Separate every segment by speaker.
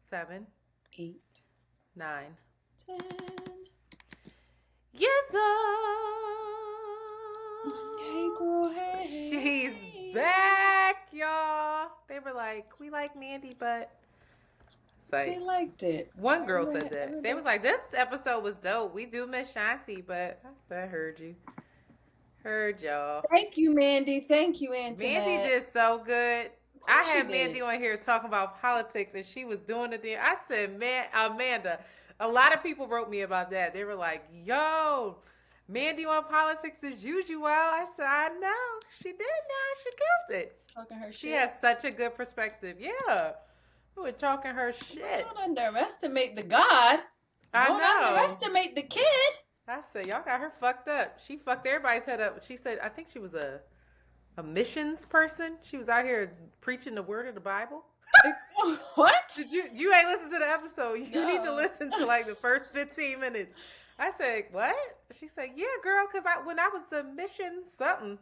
Speaker 1: 7,
Speaker 2: 8,
Speaker 1: 9.
Speaker 2: 10.
Speaker 1: Yes,
Speaker 2: Hey, girl, hey.
Speaker 1: she's back, y'all. They were like, we like Mandy, but it's like,
Speaker 2: They liked it.
Speaker 1: one girl said that. They was like, this episode was dope. We do miss Shanti, but I said, heard you. Heard y'all.
Speaker 2: Thank you, Mandy. Thank you, Antoinette.
Speaker 1: Mandy did so good.
Speaker 2: Of
Speaker 1: I
Speaker 2: course she
Speaker 1: had Mandy
Speaker 2: did.
Speaker 1: on here talking about politics, and she was doing it. I said, man, Amanda. A lot of people wrote me about that. They were like, "Yo, Mandy on politics as usual." I said, "I know she did. Now she killed it.
Speaker 2: Talking her
Speaker 1: She
Speaker 2: shit.
Speaker 1: has such a good perspective. Yeah, we were talking her shit.
Speaker 2: Don't underestimate the God. Don't underestimate the kid.
Speaker 1: I said, y'all got her fucked up. She fucked everybody's head up. She said, I think she was a missions person. She was out here preaching the word of the Bible.
Speaker 2: What?
Speaker 1: Did you ain't listened to the episode. You need to listen to like the first 15 minutes. I said, what? She said, yeah, girl, because when I was a mission something,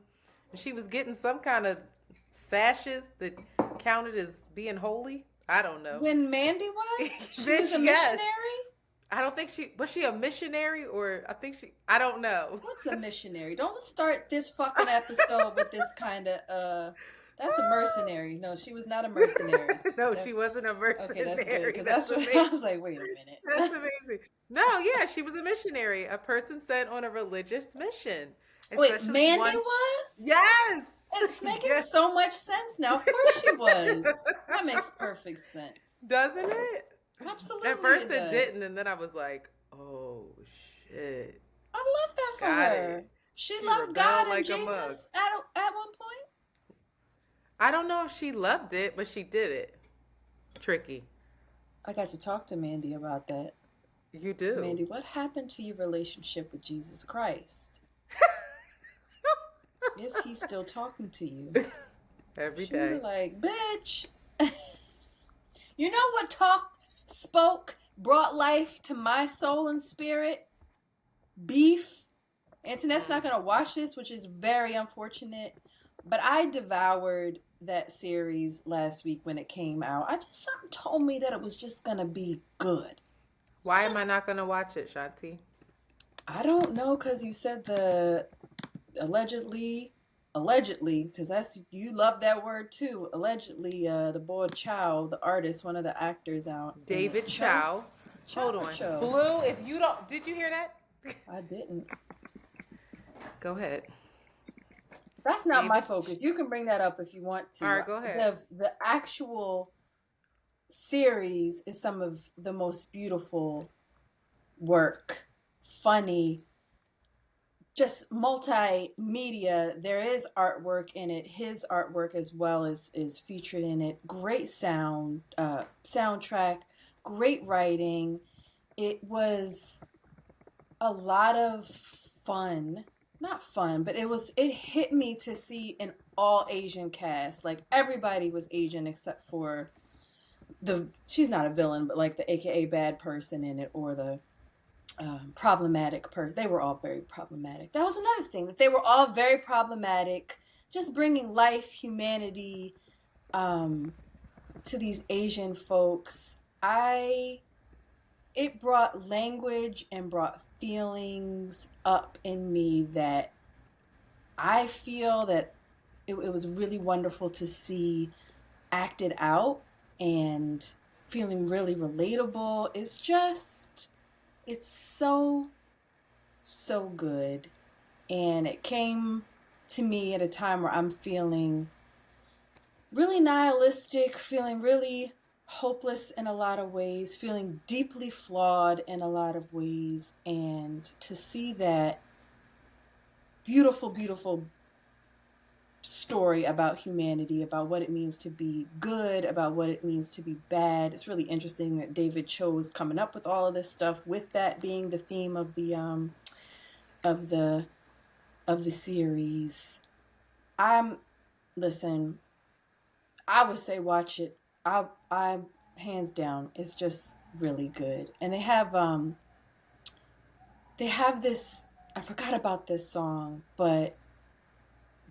Speaker 1: she was getting some kind of sashes that counted as being holy. I don't know.
Speaker 2: When Mandy was? She was a missionary?
Speaker 1: I don't think was she a missionary, or I don't know.
Speaker 2: What's a missionary? Don't start this fucking episode with this kind of, that's a mercenary. No, she was not a mercenary.
Speaker 1: No, she wasn't a mercenary.
Speaker 2: Okay, that's good. Because that's what I was like, wait a minute.
Speaker 1: That's amazing. No, yeah, she was a missionary. A person sent on a religious mission.
Speaker 2: Wait, Mandy was?
Speaker 1: Yes!
Speaker 2: It's making so much sense now. Of course she was. That makes perfect sense.
Speaker 1: Doesn't it?
Speaker 2: Absolutely.
Speaker 1: At first it didn't, and then I was like, oh, shit.
Speaker 2: I love that for her. She loved God and Jesus at one point?
Speaker 1: I don't know if she loved it, but she did it. Tricky.
Speaker 2: I got to talk to Mandy about that.
Speaker 1: You do?
Speaker 2: Mandy, what happened to your relationship with Jesus Christ? Is he still talking to you?
Speaker 1: Every
Speaker 2: she
Speaker 1: day.
Speaker 2: She was like, bitch. You know what spoke, brought life to my soul and spirit? Beef. Antoinette's not going to watch this, which is very unfortunate. But I devoured that series last week when it came out. Something told me that it was just going to be good.
Speaker 1: Why am I not going to watch it, Shanti?
Speaker 2: I don't know, because you said the allegedly, because you love that word too. Allegedly, the boy Chow, the artist, one of the actors out.
Speaker 1: David Chow. Hold on.
Speaker 2: Chow.
Speaker 1: Blue, if you don't, did you hear that?
Speaker 2: I didn't.
Speaker 1: Go ahead.
Speaker 2: That's not my focus. You can bring that up if you want to.
Speaker 1: All right, go ahead.
Speaker 2: The actual series is some of the most beautiful work, funny, just multimedia. There is artwork in it. His artwork as well is featured in it. Great soundtrack, great writing. It was a lot of fun. Not fun, but it hit me to see an all Asian cast. Like everybody was Asian except for she's not a villain, but like the AKA bad person in it, or the problematic person. They were all very problematic. That was another thing, that they were all very problematic, just bringing life, humanity to these Asian folks. It brought language and brought feelings up in me that I feel that it was really wonderful to see acted out and feeling really relatable. It's so good. And it came to me at a time where I'm feeling really nihilistic, feeling really hopeless in a lot of ways, feeling deeply flawed in a lot of ways. And to see that beautiful, beautiful story about humanity, about what it means to be good, about what it means to be bad. It's really interesting that David chose coming up with all of this stuff, with that being the theme of the series. Listen, I would say watch it. I hands down, it's just really good. And they have this, I forgot about this song, but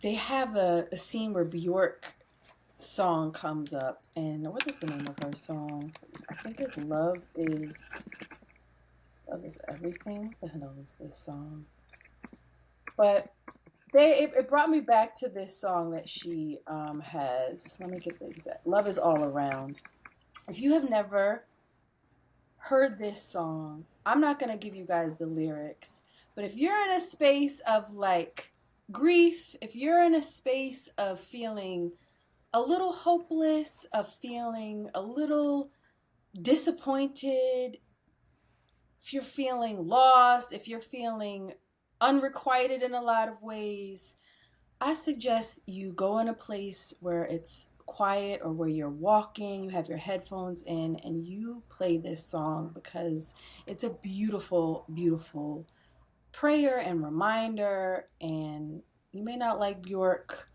Speaker 2: they have a scene where Bjork song comes up, and what is the name of her song? I think it's Love is Everything. What the hell is this song? But it brought me back to this song that she has. Let me get the exact. Love is All Around. If you have never heard this song, I'm not going to give you guys the lyrics, but if you're in a space of like grief, if you're in a space of feeling a little hopeless, of feeling a little disappointed, if you're feeling lost, if you're feeling unrequited in a lot of ways, I suggest you go in a place where it's quiet or where you're walking, you have your headphones in, and you play this song because it's a beautiful, beautiful prayer and reminder. And you may not like Bjork.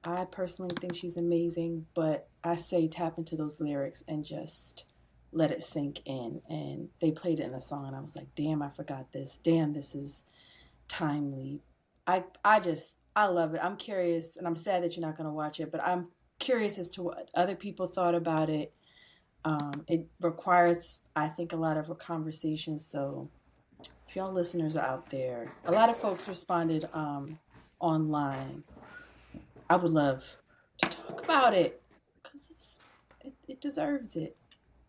Speaker 2: I personally think she's amazing, but I say tap into those lyrics and just let it sink in. And they played it in the song, and I was like, damn, I forgot this. Damn, this is timely. I love it. I'm curious, and I'm sad that you're not going to watch it, but I'm curious as to what other people thought about it. It requires, I think, a lot of a conversation. So if y'all listeners are out there, a lot of folks responded online. I would love to talk about it because it deserves it.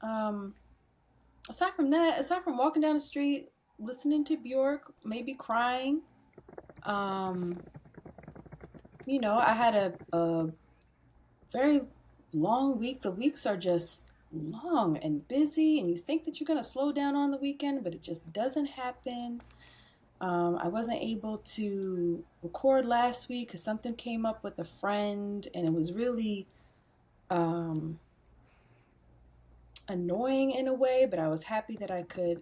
Speaker 2: Aside from that, aside from walking down the street, listening to Bjork, maybe crying, I had a very long week. The weeks are just long and busy, and you think that you're going to slow down on the weekend, but it just doesn't happen. I wasn't able to record last week because something came up with a friend, and it was really annoying in a way, but I was happy that I could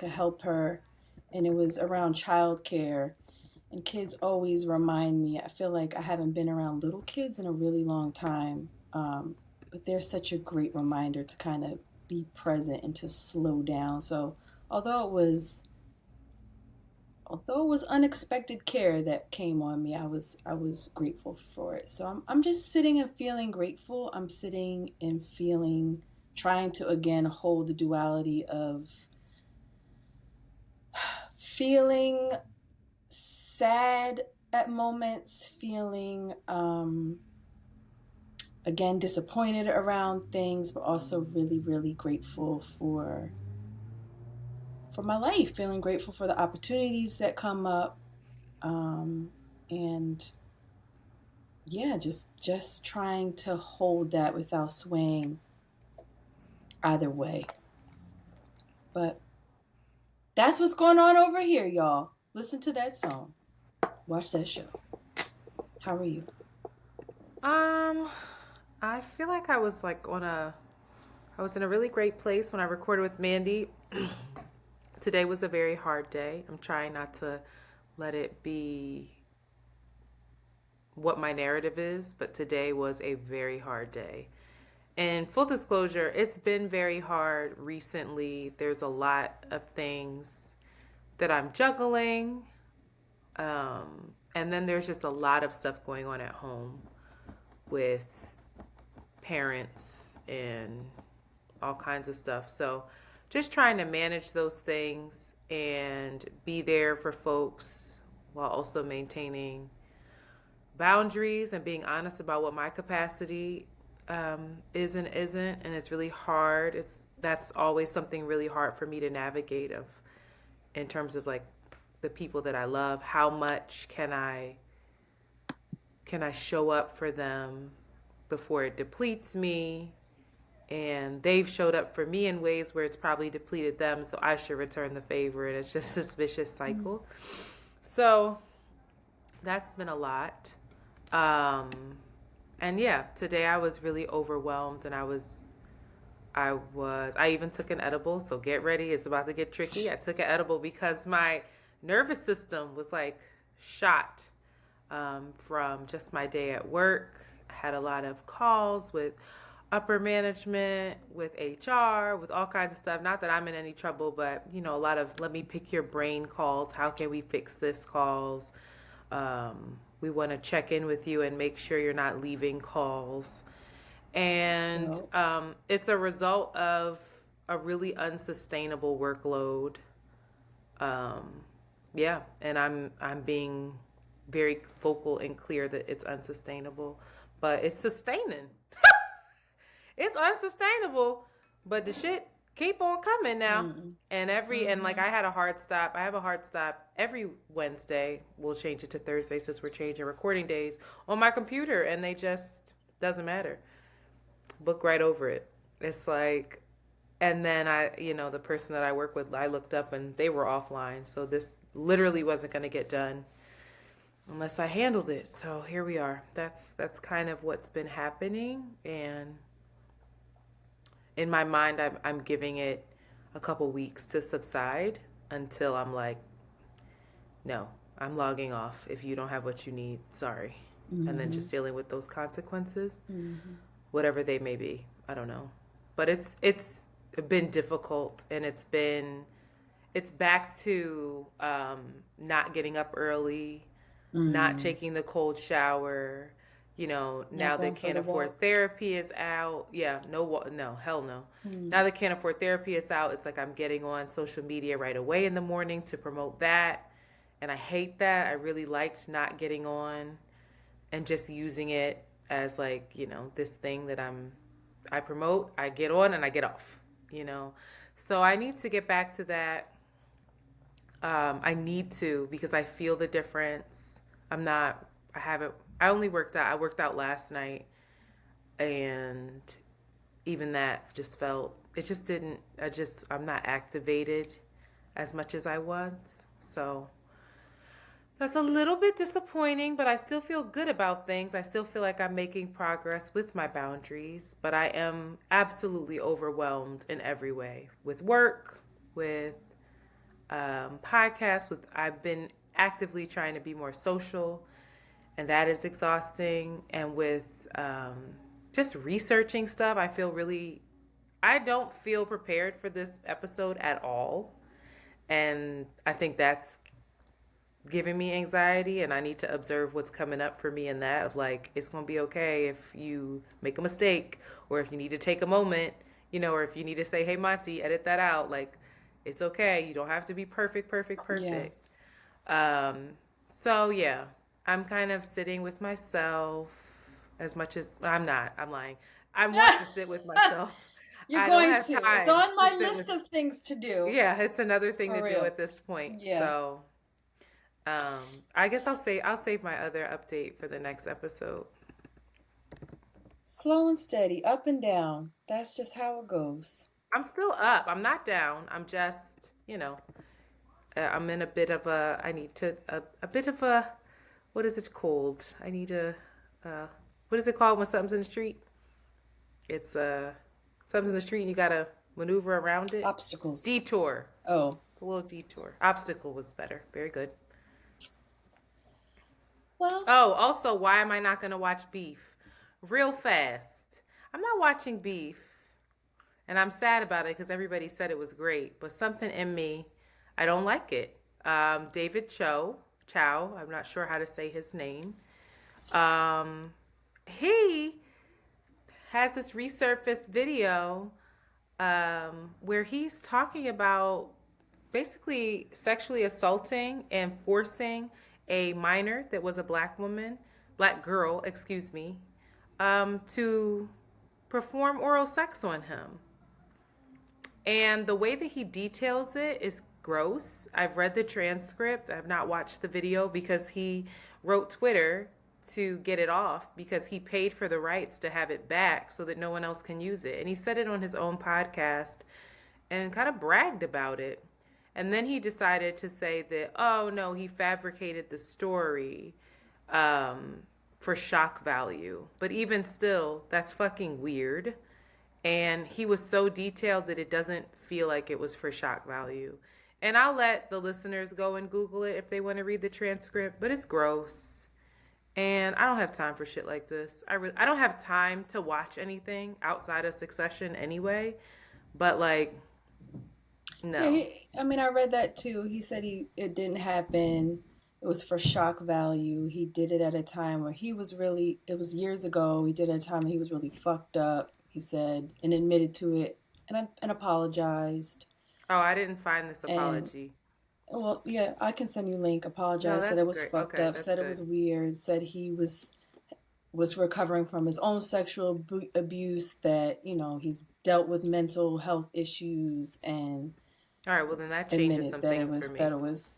Speaker 2: help her, and it was around childcare. And kids always remind me, I feel like I haven't been around little kids in a really long time, but they're such a great reminder to kind of be present and to slow down. So although it was unexpected care that came on me, I was grateful for it. So I'm just sitting and feeling grateful. I'm sitting and feeling, trying to again hold the duality of feeling sad at moments, feeling again disappointed around things, but also really, really grateful for my life, feeling grateful for the opportunities that come up, and yeah, just trying to hold that without swaying either way. But that's what's going on over here, y'all. Listen to that song. Watch that show. How are you?
Speaker 1: I feel like I was in a really great place when I recorded with Mandy. Today was a very hard day. I'm trying not to let it be what my narrative is, but today was a very hard day. And full disclosure, it's been very hard recently. There's a lot of things that I'm juggling. And then there's just a lot of stuff going on at home with parents and all kinds of stuff. So just trying to manage those things and be there for folks while also maintaining boundaries and being honest about what my capacity is and isn't. And it's really hard. That's always something really hard for me to navigate in terms of like the people that I love. How much can I show up for them before it depletes me? And they've showed up for me in ways where it's probably depleted them, so I should return the favor, and it's just this vicious cycle. So that's been a lot. And yeah, today I was really overwhelmed, and I even took an edible, so get ready, it's about to get tricky. I took an edible because my nervous system was like shot from just my day at work. I had a lot of calls with upper management, with HR, with all kinds of stuff. Not that I'm in any trouble, but a lot of let me pick your brain calls. How can we fix this calls? We want to check in with you and make sure you're not leaving calls. And
Speaker 2: Dope.
Speaker 1: it's a result of a really unsustainable workload. Um, yeah, and I'm being very vocal and clear that it's unsustainable, but it's sustaining. It's unsustainable, but the shit keep on coming now.
Speaker 2: Mm.
Speaker 1: And like
Speaker 2: Mm-hmm.
Speaker 1: I had a hard stop. I have a hard stop every Wednesday. We'll change it to Thursday since we're changing recording days on my computer, and they just doesn't matter. Book right over it. It's like, and then the person that I work with, I looked up and they were offline, so this literally wasn't going to get done unless I handled it. So here we are. That's kind of what's been happening, and in my mind, I'm giving it a couple weeks to subside until I'm like, no, I'm logging off. If you don't have what you need, sorry. And then
Speaker 2: Mm-hmm.
Speaker 1: just dealing with those consequences,
Speaker 2: Mm-hmm.
Speaker 1: whatever they may be. I don't know, but it's been difficult, and it's back to not getting up early, not
Speaker 2: Mm.
Speaker 1: taking the cold shower.
Speaker 2: Not
Speaker 1: Now
Speaker 2: going
Speaker 1: that
Speaker 2: for
Speaker 1: can't
Speaker 2: the
Speaker 1: afford
Speaker 2: walk.
Speaker 1: therapy is out. Yeah, no, hell no.
Speaker 2: Mm.
Speaker 1: Now that can't afford therapy is out. It's like I'm getting on social media right away in the morning to promote that. And I hate that. I really liked not getting on and just using it as like, this thing that I promote, I get on and I get off, you know. So I need to get back to that. I need to because I feel the difference. I'm not. I haven't. I only worked out. I worked out last night, and even that just felt. It just didn't. I'm not activated as much as I was. So that's a little bit disappointing, but I still feel good about things. I still feel like I'm making progress with my boundaries, but I am absolutely overwhelmed in every way with work, with podcasts. With I've been actively trying to be more social, and that is exhausting. And with just researching stuff, I don't feel prepared for this episode at all, and I think that's giving me anxiety, and I need to observe what's coming up for me in that of like it's gonna be okay if you make a mistake or if you need to take a moment, or if you need to say, hey Monty, edit that out. Like it's okay. You don't have to be perfect, perfect,
Speaker 2: Yeah.
Speaker 1: perfect. Um, so yeah, I'm kind of sitting with myself as much as I'm not. I'm lying. I want to sit with myself.
Speaker 2: You're
Speaker 1: I don't
Speaker 2: going
Speaker 1: have
Speaker 2: to. It's
Speaker 1: time
Speaker 2: on
Speaker 1: to
Speaker 2: my
Speaker 1: sit with.
Speaker 2: list of things to do.
Speaker 1: Yeah, it's another thing
Speaker 2: For
Speaker 1: to do
Speaker 2: real.
Speaker 1: at this point.
Speaker 2: Yeah.
Speaker 1: So I guess I'll save my other update for the next episode.
Speaker 2: Slow and steady, up and down. That's just how it goes.
Speaker 1: I'm still up. I'm not down. I'm just, I'm in a bit of a. I need to a bit of a. What is it called? I need a. Uh, what is it called when something's in the street? It's something's in the street and you gotta maneuver around it.
Speaker 2: Obstacles.
Speaker 1: Detour.
Speaker 2: Oh.
Speaker 1: A little detour. Obstacle was better. Very good.
Speaker 2: Well,
Speaker 1: Oh, also, why am I not gonna watch Beef? Real fast. I'm not watching Beef. And I'm sad about it because everybody said it was great, but something in me, I don't like it. David Chow, I'm not sure how to say his name. Um, he has this resurfaced video where he's talking about basically sexually assaulting and forcing a minor that was a black girl, excuse me, to perform oral sex on him. And the way that he details it is gross. I've read the transcript. I've not watched the video because he wrote Twitter to get it off because he paid for the rights to have it back so that no one else can use it. And he said it on his own podcast and kind of bragged about it. And then he decided to say that, oh no, he fabricated the story for shock value. But even still, that's fucking weird. And he was so detailed that it doesn't feel like it was for shock value. And I'll let the listeners go and Google it if they want to read the transcript, but it's gross. And I don't have time for shit like this. I don't have time to watch anything outside of Succession anyway. But like, no.
Speaker 2: yeah, I mean, I read that too. He said it didn't happen. It It was for shock value. He did it at a time where it was years ago. He did it at a time he was really fucked up, he said, and admitted to it and apologized.
Speaker 1: Oh, I didn't find this
Speaker 2: And
Speaker 1: apology.
Speaker 2: well, yeah, I can send you a link.
Speaker 1: No,
Speaker 2: Apologized, said
Speaker 1: that's
Speaker 2: it was
Speaker 1: great.
Speaker 2: fucked
Speaker 1: Okay,
Speaker 2: up,
Speaker 1: that's
Speaker 2: said it
Speaker 1: good.
Speaker 2: was weird, said he was recovering from his own sexual abuse, that, he's dealt with mental health issues, and
Speaker 1: All right, well then that changes
Speaker 2: admitted
Speaker 1: some things for
Speaker 2: that
Speaker 1: me.
Speaker 2: it was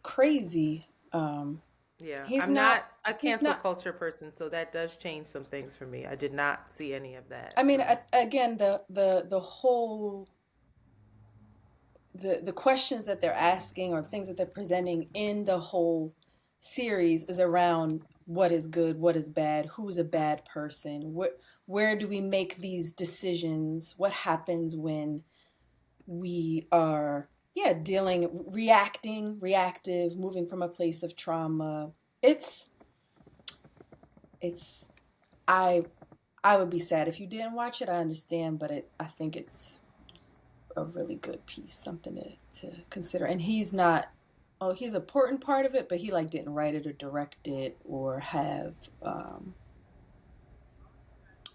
Speaker 2: crazy.
Speaker 1: Yeah,
Speaker 2: He's
Speaker 1: I'm
Speaker 2: not
Speaker 1: not a
Speaker 2: he's
Speaker 1: cancel
Speaker 2: not
Speaker 1: culture person, so that does change some things for me. I did not see any of that.
Speaker 2: I mean,
Speaker 1: So,
Speaker 2: again, the whole the questions that they're asking, or things that they're presenting in the whole series, is around what is good, what is bad, who's a bad person, where do we make these decisions, what happens when we are, yeah, reactive, moving from a place of trauma. It's I I would be sad if you didn't watch it. I understand, but I think it's a really good piece, something to consider. And he's not, oh, he's an important part of it, but he like didn't write it or direct it or have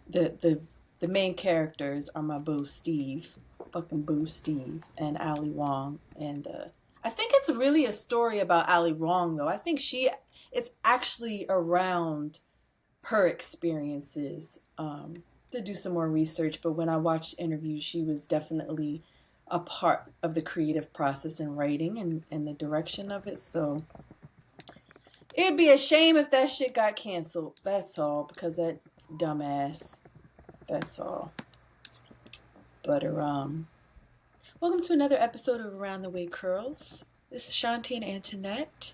Speaker 2: the main characters are my boo Steve, fucking boo Steve, and Ali Wong. And I think it's really a story about Ali Wong, though. I think it's actually around her experiences. To do some more research, but when I watched interviews, she was definitely a part of the creative process in writing and the direction of it. So it'd be a shame if that shit got canceled. That's all, because that dumbass. That's all. But welcome to another episode of Around the Way Curls. This is Shanti and Antoinette.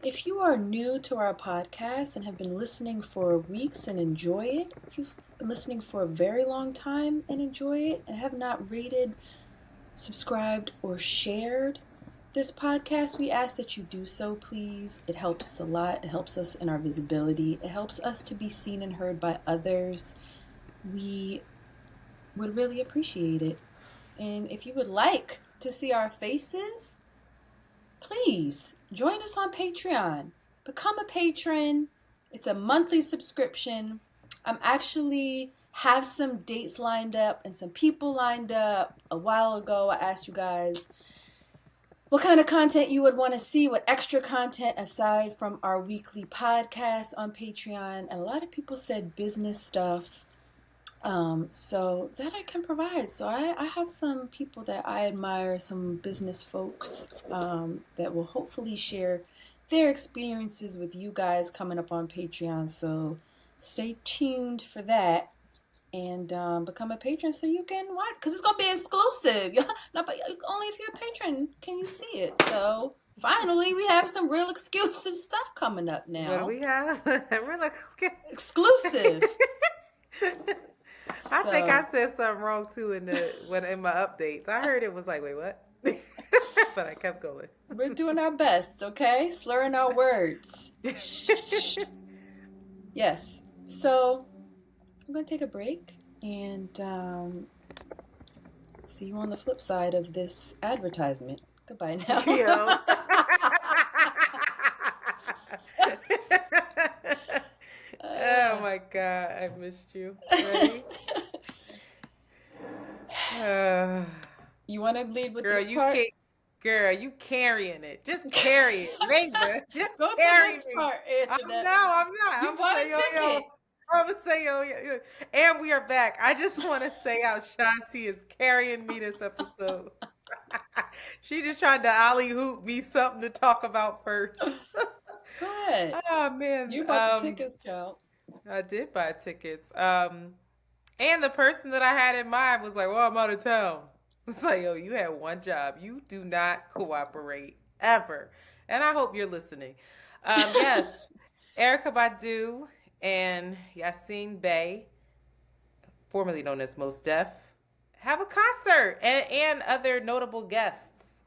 Speaker 2: If you are new to our podcast and have been listening for weeks and enjoy it, if you've been listening for a very long time and enjoy it, and have not rated, subscribed, or shared this podcast, we ask that you do so, please. It helps us a lot. It helps us in our visibility. It helps us to be seen and heard by others. We would really appreciate it. And if you would like to see our faces, please join us on Patreon. Become a patron. It's a monthly subscription. I'm actually have some dates lined up and some people lined up. A while ago, I asked you guys what kind of content you would want to see, what extra content aside from our weekly podcast on Patreon. And a lot of people said business stuff. So that I can provide. So I have some people that I admire, some business folks that will hopefully share their experiences with you guys coming up on Patreon. So stay tuned for that, and become a patron so you can watch, because it's going to be exclusive. No, but only if you're a patron can you see it. So finally, we have some real exclusive stuff coming up now.
Speaker 1: what do we have? We're
Speaker 2: Exclusive.
Speaker 1: I think I said something wrong too in my updates. I heard it was like, wait, what? But I kept going.
Speaker 2: We're doing our best, okay? Slurring our words. Yes. So I'm going to take a break and see you on the flip side of this advertisement. Goodbye now.
Speaker 1: Oh my God, I missed you. Ready?
Speaker 2: You want to lead with
Speaker 1: Girl,
Speaker 2: this part?
Speaker 1: Girl, you carrying it. Just carry it. Labor. Just
Speaker 2: Go
Speaker 1: carry
Speaker 2: to this
Speaker 1: me.
Speaker 2: part, Antoinette.
Speaker 1: I'm not.
Speaker 2: You bought a ticket.
Speaker 1: I'm going to say, yo. And we are back. I just want to say how Shanti is carrying me this episode. She just tried to alley-hoop me something to talk about first.
Speaker 2: Go ahead.
Speaker 1: Oh, man.
Speaker 2: You bought the tickets, child.
Speaker 1: I did buy tickets. And the person that I had in mind was like, well, I'm out of town. It's like, yo, you had one job. You do not cooperate ever. And I hope you're listening. Yes, Erykah Badu and Yassine Bey, formerly known as Mos Def, have a concert, and other notable guests,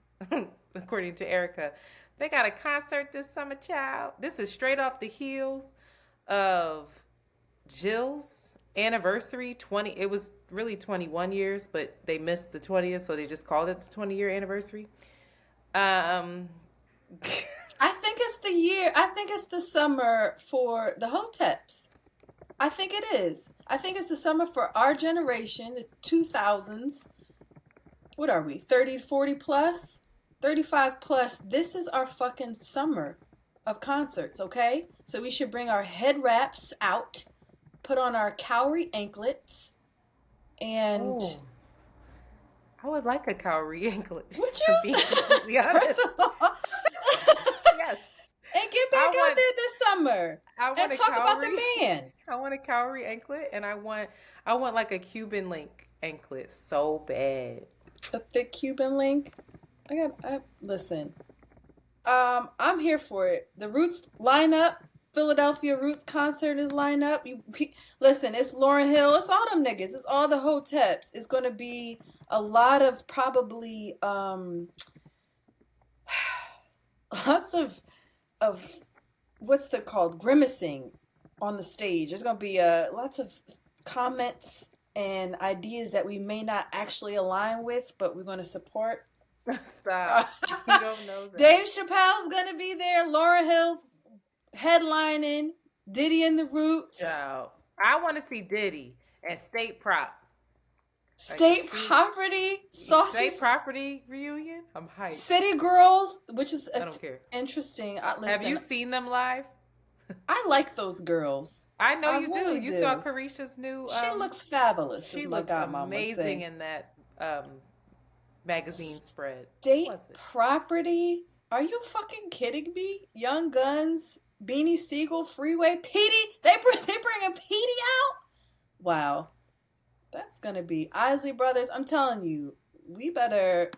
Speaker 1: according to Erykah. They got a concert this summer, child. This is straight off the heels of Jill's anniversary. It was really 21 years, but they missed the 20th, so they just called it the 20-year anniversary. I
Speaker 2: I think it's the year. I think it's the summer for the hoteps. I think it is. I think it's the summer for our generation, the 2000s. What are we? 30, 40 plus? 35 plus. This is our fucking summer of concerts, okay? So we should bring our head wraps out, put on our cowrie anklets, and...
Speaker 1: Oh, I would like a cowrie anklet.
Speaker 2: Would
Speaker 1: To be
Speaker 2: you?
Speaker 1: completely honest.
Speaker 2: First of all...
Speaker 1: Yes.
Speaker 2: And get back
Speaker 1: I want
Speaker 2: out there this summer
Speaker 1: I
Speaker 2: and
Speaker 1: want a
Speaker 2: talk about the
Speaker 1: cowrie.
Speaker 2: man.
Speaker 1: I want a cowrie anklet, and I want like a Cuban link anklet so bad.
Speaker 2: The thick Cuban link. Listen. I'm here for it. The Roots lineup, Philadelphia Roots concert is lined up. Listen, it's Lauryn Hill. It's all them niggas. It's all the hoteps. It's going to be a lot of probably lots of what's the called grimacing on the stage. There's going to be lots of comments and ideas that we may not actually align with, but we're going to support.
Speaker 1: Stop. You don't know that.
Speaker 2: Dave Chappelle's going to be there. Lauryn Hill's headlining. Diddy and the Roots.
Speaker 1: Child. I want to see Diddy and State Prop.
Speaker 2: State Property. Saucy.
Speaker 1: State Property reunion? I'm hyped.
Speaker 2: City Girls, which is
Speaker 1: I don't care.
Speaker 2: interesting. Listen,
Speaker 1: Have you seen them live?
Speaker 2: I like those girls.
Speaker 1: I know
Speaker 2: I
Speaker 1: you
Speaker 2: really
Speaker 1: do. You
Speaker 2: do.
Speaker 1: saw Carisha's new...
Speaker 2: She looks fabulous.
Speaker 1: She
Speaker 2: is my
Speaker 1: looks
Speaker 2: godmama
Speaker 1: amazing
Speaker 2: say.
Speaker 1: in that magazine spread.
Speaker 2: State
Speaker 1: What was it?
Speaker 2: Property? Are you fucking kidding me? Young Guns, Beanie Siegel, Freeway, Petey. They bring a Petey out? Wow. That's going to be Isley Brothers. I'm telling you, we better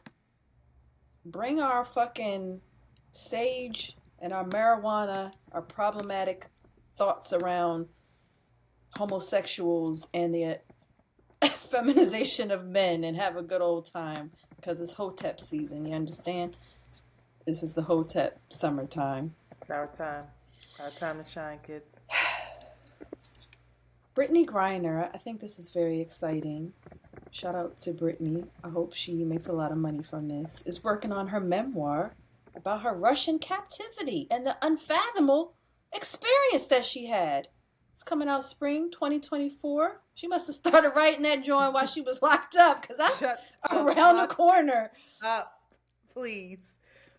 Speaker 2: bring our fucking sage and our marijuana, our problematic thoughts around homosexuals and the feminization of men and have a good old time because it's hotep season, you understand? This is the hotep summertime.
Speaker 1: It's our time. Our time to shine, kids.
Speaker 2: Brittany Griner, I think this is very exciting. Shout out to Brittany. I hope she makes a lot of money from this. Is working on her memoir about her Russian captivity and the unfathomable experience that she had. It's coming out spring 2024. She must have started writing that joint while she was locked up because that's around the corner.
Speaker 1: Up, please.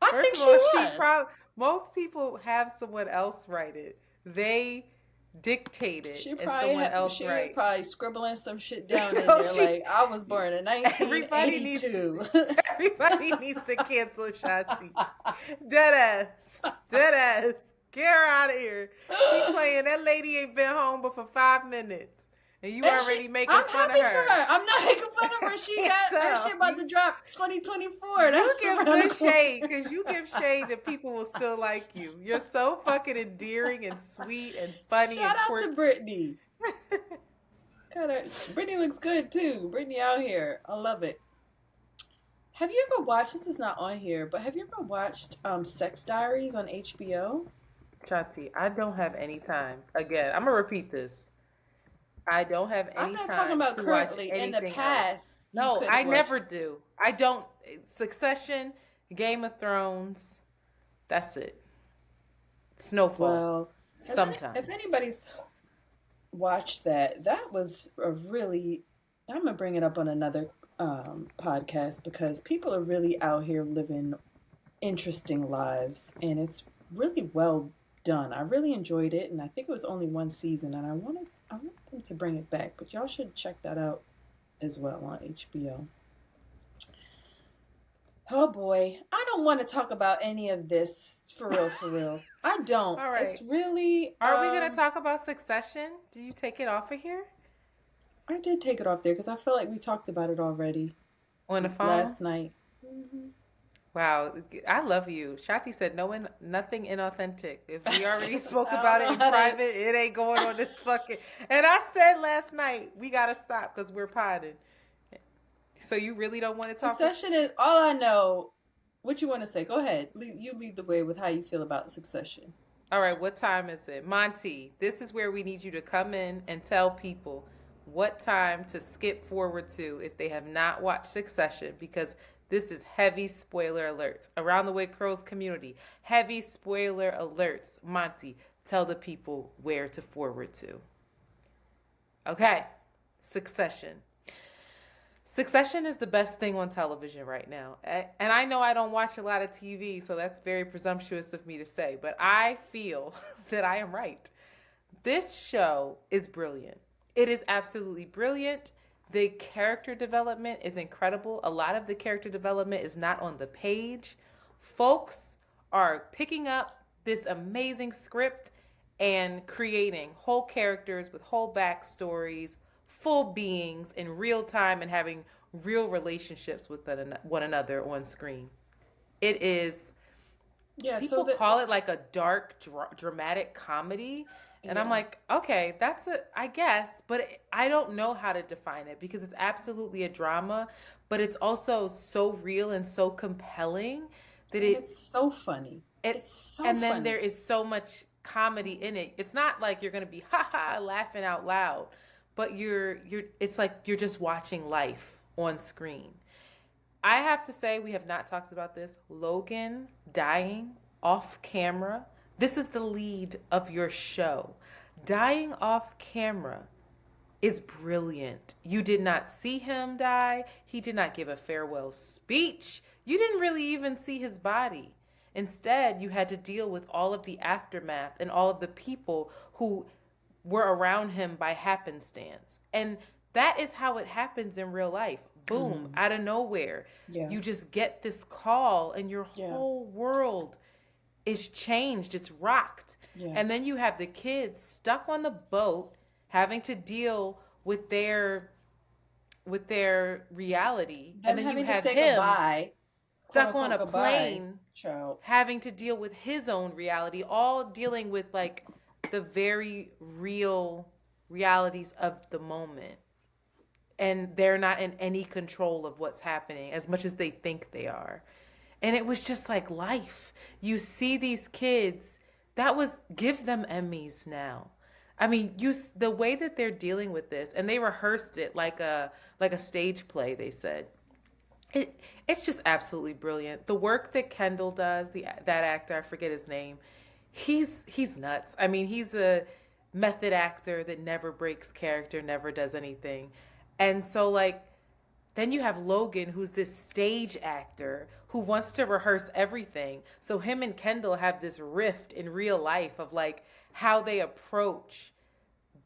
Speaker 2: I
Speaker 1: First
Speaker 2: think
Speaker 1: of all,
Speaker 2: she was.
Speaker 1: Most people have someone else write it. They dictate it,
Speaker 2: She
Speaker 1: and
Speaker 2: probably
Speaker 1: someone else
Speaker 2: she was
Speaker 1: write.
Speaker 2: probably scribbling some shit down in
Speaker 1: No,
Speaker 2: there. Like, I was born in
Speaker 1: Everybody
Speaker 2: 1982.
Speaker 1: Everybody needs to cancel Shanti. Dead ass. Get her out of here. She playing. That lady ain't been home but for 5 minutes. And you already making
Speaker 2: I'm
Speaker 1: fun
Speaker 2: happy
Speaker 1: of her.
Speaker 2: for her. I'm not making fun of her. She got her shit about to drop 2024. That's
Speaker 1: You give
Speaker 2: around the
Speaker 1: good
Speaker 2: corner.
Speaker 1: shade because you give shade that people will still like you. You're so fucking endearing and sweet and funny.
Speaker 2: Shout
Speaker 1: and
Speaker 2: out
Speaker 1: quirky.
Speaker 2: to Brittany. Brittany looks good too. Brittany out here. I love it. Have you ever watched, this is not on here, but have you ever watched Sex Diaries on HBO?
Speaker 1: Shanti, I don't have any time. Again, I'm going to repeat this. I don't have any time.
Speaker 2: I'm not talking about
Speaker 1: to
Speaker 2: currently.
Speaker 1: watch
Speaker 2: In the
Speaker 1: anything
Speaker 2: past.
Speaker 1: else. No,
Speaker 2: you could've
Speaker 1: I
Speaker 2: watched.
Speaker 1: never do. I don't. Succession, Game of Thrones, that's it. Snowfall.
Speaker 2: Well,
Speaker 1: sometimes.
Speaker 2: if anybody's watched that was a really, I'm going to bring it up on another podcast because people are really out here living interesting lives and it's really well done. I really enjoyed it and I think it was only one season and I want them to bring it back, but y'all should check that out as well on HBO. Oh boy, I don't want to talk about any of this for real. I don't.
Speaker 1: All right.
Speaker 2: It's really.
Speaker 1: Are we going to talk about Succession? Do you take it off of here?
Speaker 2: I did take it off there because I feel like we talked about it already
Speaker 1: On the phone?
Speaker 2: last night. Mm-hmm.
Speaker 1: Wow, I love you. Shanti said nothing inauthentic. If we already spoke
Speaker 2: I
Speaker 1: about it
Speaker 2: don't
Speaker 1: in
Speaker 2: know how to-
Speaker 1: private, it ain't going on this fucking... And I said last night, we got to stop because we're potting. So you really don't want to talk...
Speaker 2: Succession is all I know. What you want to say? Go ahead. You lead the way with how you feel about Succession.
Speaker 1: All right, what time is it? Monty, this is where we need you to come in and tell people what time to skip forward to if they have not watched Succession, because This is heavy spoiler alerts. Around the Way Curls community, heavy spoiler alerts. Monty, tell the people where to forward to. Okay, Succession. Succession is the best thing on television right now. And I know I don't watch a lot of TV, so that's very presumptuous of me to say, but I feel that I am right. This show is brilliant. It is absolutely brilliant. The character development is incredible. A lot of the character development is not on the page. Folks are picking up this amazing script and creating whole characters with whole backstories, full beings in real time, and having real relationships with one another on screen. It is, people call it like a dark, dramatic comedy. And I'm like, okay, that's it, I guess, but I don't know how to define it because it's absolutely a drama, but it's also so real and so compelling that
Speaker 2: it's so funny. It's so funny.
Speaker 1: And then there is so much comedy in it. It's not like you're going to be laughing out loud, but it's like you're just watching life on screen. I have to say, we have not talked about this. Logan dying off camera. This is the lead of your show. Dying off camera is brilliant. You did not see him die. He did not give a farewell speech. You didn't really even see his body. Instead, you had to deal with all of the aftermath and all of the people who were around him by happenstance. And that is how it happens in real life. Boom, out of nowhere. Yeah. You just get this call and your whole world is changed. It's rocked. Yeah. And then you have the kids stuck on the boat having to deal with their reality. And then you have him goodbye, stuck on a plane having to deal with his own reality, all dealing with like the very real realities of the moment. And they're not in any control of what's happening as much as they think they are. And it was just like life. You see these kids, give them Emmys now. I mean, the way that they're dealing with this, and they rehearsed it like a stage play, they said. It's just absolutely brilliant. The work that Kendall does, that actor, I forget his name, he's nuts. I mean, he's a method actor that never breaks character, never does anything. And so like, then you have Logan, who's this stage actor who wants to rehearse everything. So him and Kendall have this rift in real life of like how they approach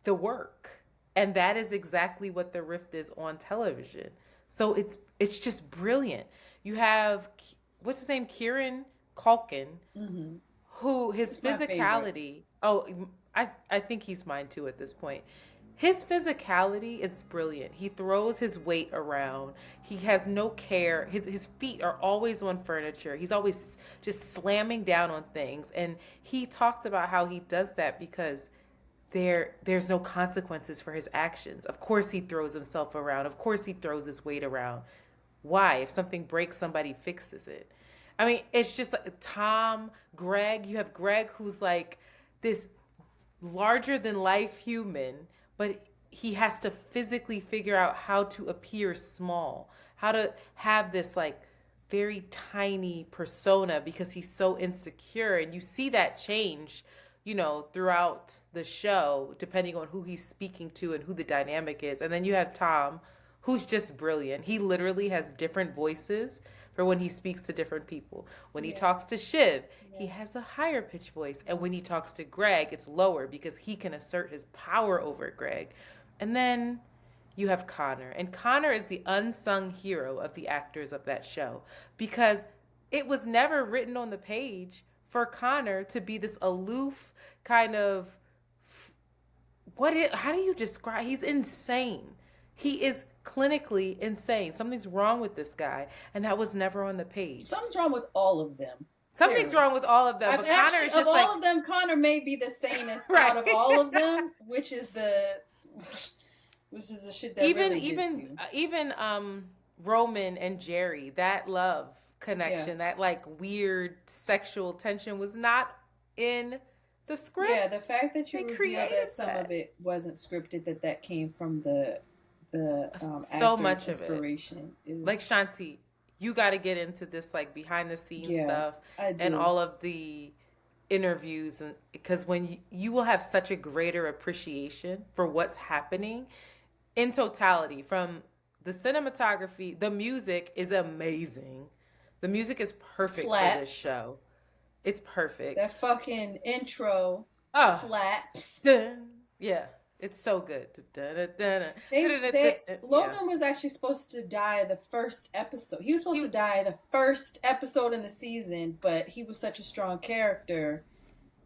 Speaker 1: the work. And that is exactly what the rift is on television. So it's just brilliant. You have, what's his name? Kieran Culkin, who his physicality, I think he's mine too at this point. His physicality is brilliant. He throws his weight around. He has no care. His feet are always on furniture. He's always just slamming down on things. And he talked about how he does that because there's no consequences for his actions. Of course he throws himself around. Of course he throws his weight around. Why? If something breaks, somebody fixes it. I mean, it's just like Greg. You have Greg, who's like this larger than life human, but he has to physically figure out how to appear small, how to have this like very tiny persona because he's so insecure. And you see that change, throughout the show, depending on who he's speaking to and who the dynamic is. And then you have Tom, who's just brilliant. He literally has different voices for when he speaks to different people. When he talks to Shiv, he has a higher pitch voice. And when he talks to Greg, it's lower because he can assert his power over Greg. And then you have Connor. And Connor is the unsung hero of the actors of that show because it was never written on the page for Connor to be this aloof kind of, how do you describe? He's insane. He is clinically insane. Something's wrong with this guy, and that was never on the page.
Speaker 2: Something's wrong with all of them.
Speaker 1: Something's wrong with all of them. But Connor is just
Speaker 2: of all of them, Connor may be the sanest out of all of them, which is the shit that
Speaker 1: even Roman and Jerry, that love connection, that like weird sexual tension was not in the script.
Speaker 2: Yeah, the fact that you revealed that some of it wasn't scripted, that came from the
Speaker 1: so much
Speaker 2: inspiration
Speaker 1: of it. Like Shanti, you got to get into this like behind the scenes stuff
Speaker 2: I do.
Speaker 1: and all of the interviews, and because when you will have such a greater appreciation for what's happening in totality, from the cinematography, the music is amazing. The music is perfect for this
Speaker 2: Slaps.
Speaker 1: show. It's perfect.
Speaker 2: That fucking intro
Speaker 1: Oh,
Speaker 2: slaps.
Speaker 1: yeah, it's so good.
Speaker 2: Logan was actually supposed to die the first episode. He was supposed to die the first episode in the season, but he was such a strong character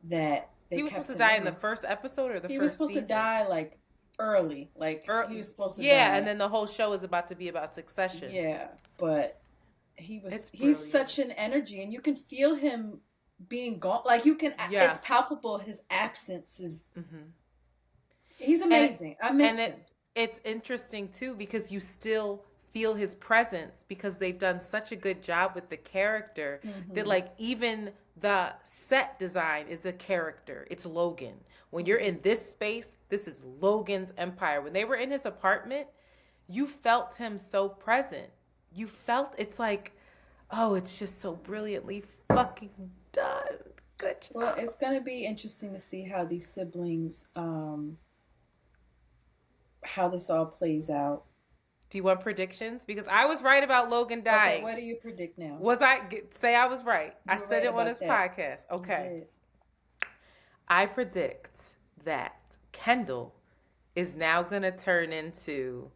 Speaker 2: that
Speaker 1: he was supposed to die in the first episode or the first season? He was supposed
Speaker 2: to die like early. Like he was supposed to die.
Speaker 1: Yeah, and then the whole show is about to be about succession.
Speaker 2: Yeah, but he's such an energy, and you can feel him being gone. Like you can, it's palpable. His absence is. Mm-hmm. He's amazing. I miss him.
Speaker 1: It's interesting too because you still feel his presence because they've done such a good job with the character that like even the set design is a character. It's Logan. When you're in this space, this is Logan's empire. When they were in his apartment, you felt him so present. You felt it's like, oh, it's just so brilliantly fucking done. Good job.
Speaker 2: Well, it's gonna be interesting to see how these siblings, how this all plays out.
Speaker 1: Do you want predictions? Because I was right about Logan dying.
Speaker 2: Okay, what do you predict now?
Speaker 1: Say I was right? I said
Speaker 2: right
Speaker 1: it on his podcast. Okay. I predict that Kendall is now going to turn into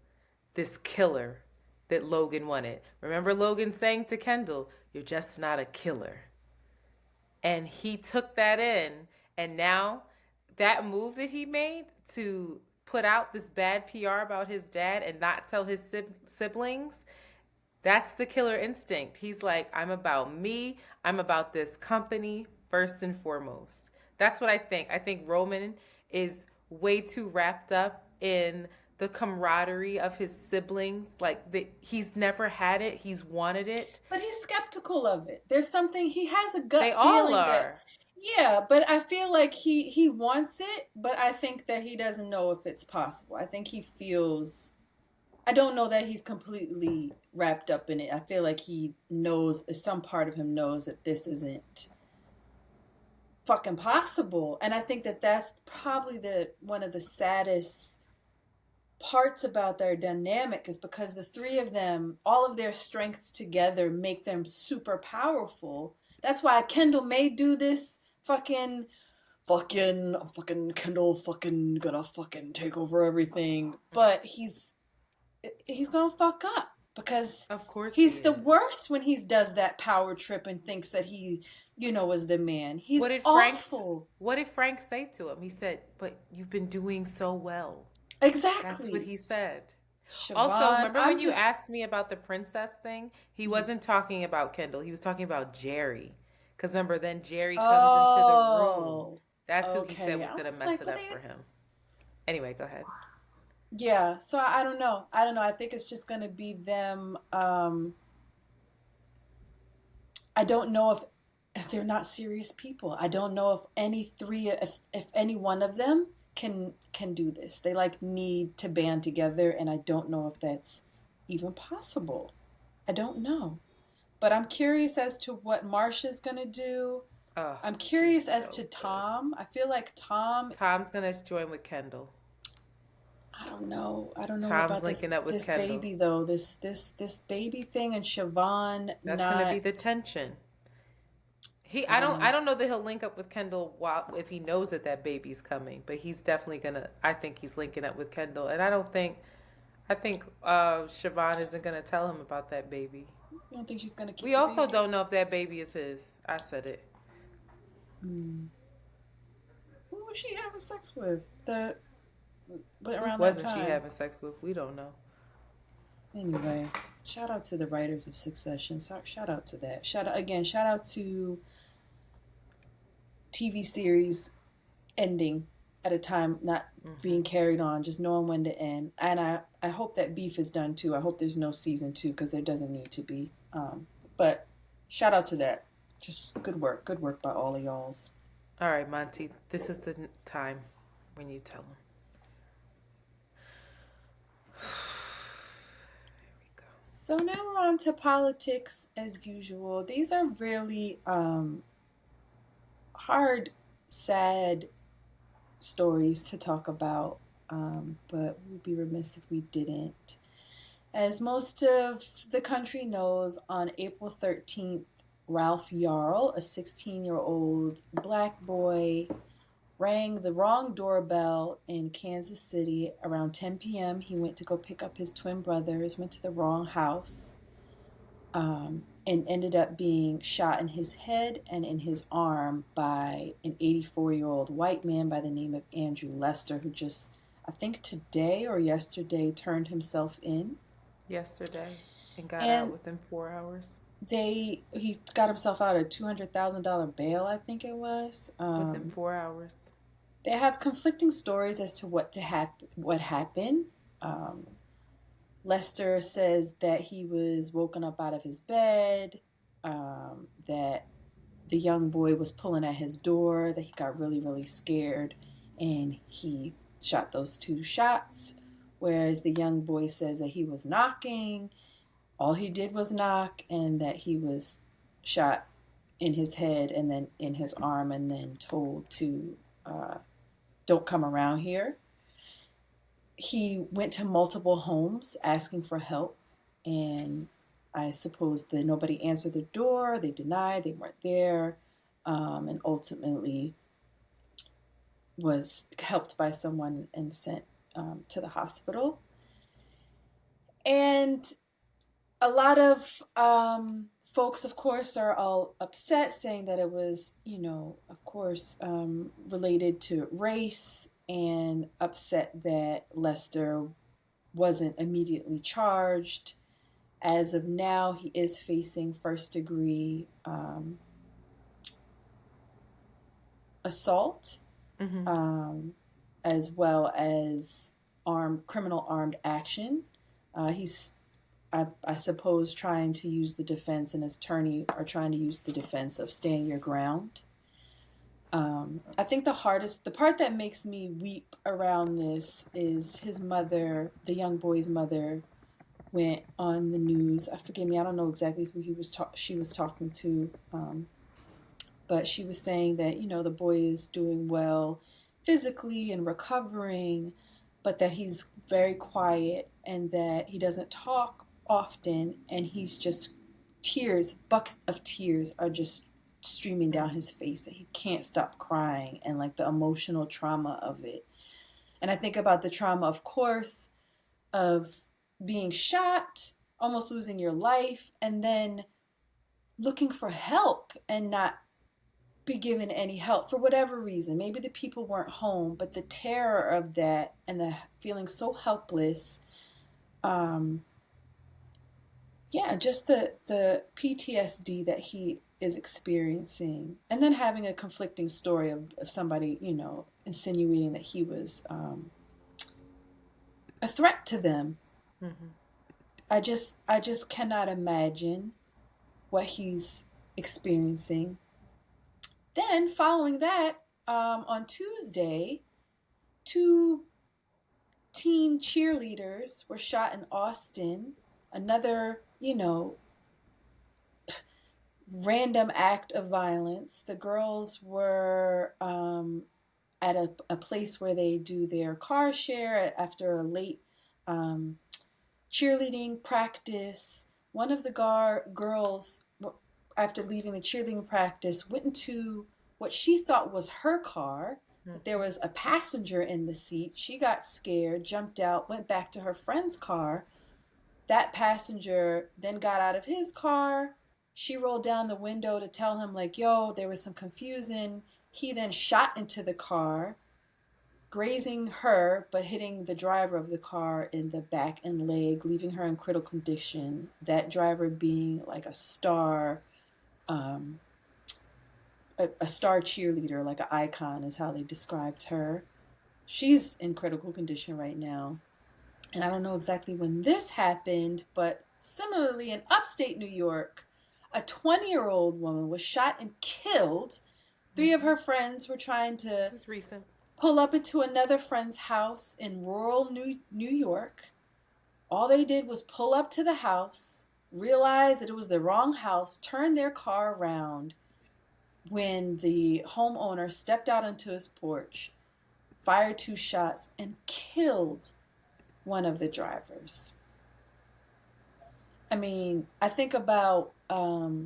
Speaker 1: this killer that Logan wanted. Remember Logan saying to Kendall, "You're just not a killer." And he took that in, and now that move that he made to put out this bad PR about his dad and not tell his siblings, that's the killer instinct. He's like, I'm about me. I'm about this company first and foremost. That's what I think. I think Roman is way too wrapped up in the camaraderie of his siblings. Like he's never had it. He's wanted it.
Speaker 2: But he's skeptical of it. There's something, he has a gut feeling. They
Speaker 1: all are.
Speaker 2: Yeah, but I feel like he wants it, but I think that he doesn't know if it's possible. I think he feels, I don't know that he's completely wrapped up in it. I feel like he knows, some part of him knows that this isn't fucking possible. And I think that that's probably one of the saddest parts about their dynamic is because the three of them, all of their strengths together make them super powerful. That's why Kendall may do this fucking Kendall fucking gonna fucking take over everything, but he's gonna fuck up because
Speaker 1: of course
Speaker 2: he's the worst when he does that power trip and thinks that he, is the man. He's awful.
Speaker 1: What did Frank say to him? He said, "But you've been doing so well."
Speaker 2: Exactly.
Speaker 1: That's what he said.
Speaker 2: Siobhan,
Speaker 1: also, remember when you asked me about the princess thing? He wasn't talking about Kendall. He was talking about Jerry. Because remember, then Jerry comes into the room. That's who he said was going to mess it up for him. Anyway, go ahead.
Speaker 2: Yeah, so I don't know. I think it's just going to be them. I don't know if they're not serious people. I don't know if if any one of them can do this. They need to band together, and I don't know if that's even possible. I don't know. But I'm curious as to what Marsha's going to do. Oh, I'm curious as to Tom. I feel like Tom's
Speaker 1: going to join with Kendall.
Speaker 2: I don't know. Tom's
Speaker 1: about linking up with
Speaker 2: this
Speaker 1: Kendall.
Speaker 2: Baby though. This baby thing and Siobhan.
Speaker 1: That's going to be the tension. I don't know that he'll link up with Kendall if he knows that baby's coming, but he's definitely gonna. I think he's linking up with Kendall, and I think Siobhan isn't gonna tell him about that baby.
Speaker 2: You don't think she's gonna keep?
Speaker 1: We also don't know if that baby is his. I said it.
Speaker 2: Who was she having sex with? But around
Speaker 1: Who wasn't
Speaker 2: that time,
Speaker 1: she having sex with? We don't know.
Speaker 2: Anyway, shout out to the writers of Succession. Shout out to that. Shout out to TV series ending at a time not being carried on, just knowing when to end. And I hope that beef is done too. I hope there's no season 2 because there doesn't need to be. But shout out to that. Just good work by all of y'alls.
Speaker 1: All right, Monty, this is the time when you tell them.
Speaker 2: So now we're on to politics as usual. These are really hard, sad stories to talk about, but we'd be remiss if we didn't. As most of the country knows, on April 13th, Ralph Yarl, a 16-year-old black boy, rang the wrong doorbell in Kansas City around 10 p.m. He went to go pick up his twin brothers, went to the wrong house, and ended up being shot in his head and in his arm by an 84-year-old white man by the name of Andrew Lester, who just, I think today or yesterday, turned himself in.
Speaker 1: Yesterday, and got out within 4 hours.
Speaker 2: He got himself out a $200,000 bail, I think it was.
Speaker 1: Within 4 hours.
Speaker 2: They have conflicting stories as to what happened. Lester says that he was woken up out of his bed, that the young boy was pulling at his door, that he got really, really scared, and he shot those 2 shots. Whereas the young boy says that he was knocking, all he did was knock, and that he was shot in his head and then in his arm, and then told to don't come around here. He went to multiple homes asking for help, and I suppose that nobody answered the door. They denied, they weren't there, and ultimately was helped by someone and sent to the hospital. And a lot of folks, of course, are all upset, saying that it was, of course, related to race, and upset that Lester wasn't immediately charged. As of now, he is facing first-degree assault, as well as criminal armed action. He's, I suppose, trying to use the defense, and his attorney are trying to use the defense of stand your ground. I think the part that makes me weep around this is his mother, the young boy's mother, went on the news. Forgive me, I don't know exactly who she was talking to, but she was saying that, the boy is doing well physically and recovering, but that he's very quiet and that he doesn't talk often, and he's just buckets of tears are just streaming down his face, that he can't stop crying, and like the emotional trauma of it. And I think about the trauma, of course, of being shot, almost losing your life, and then looking for help and not be given any help for whatever reason. Maybe the people weren't home, but the terror of that and the feeling so helpless, just the PTSD that he is experiencing, and then having a conflicting story of somebody, insinuating that he was a threat to them. I just cannot imagine what he's experiencing. Then, following that, on Tuesday, 2 teen cheerleaders were shot in Austin. Another, random act of violence. The girls were at a place where they do their car share after a late cheerleading practice. One of the girls, after leaving the cheerleading practice, went into what she thought was her car. But there was a passenger in the seat. She got scared, jumped out, went back to her friend's car. That passenger then got out of his car. She rolled down the window to tell him, like, yo, there was some confusion. He then shot into the car, grazing her, but hitting the driver of the car in the back and leg, leaving her in critical condition. That driver being like a star cheerleader, like an icon is how they described her. She's in critical condition right now. And I don't know exactly when this happened, but similarly in upstate New York, a 20-year-old woman was shot and killed. 3 of her friends were trying to
Speaker 1: This is recent.
Speaker 2: Pull up into another friend's house in rural New York. All they did was pull up to the house, realize that it was the wrong house, turn their car around when the homeowner stepped out onto his porch, fired 2 shots, and killed one of the drivers. I mean, I think about, I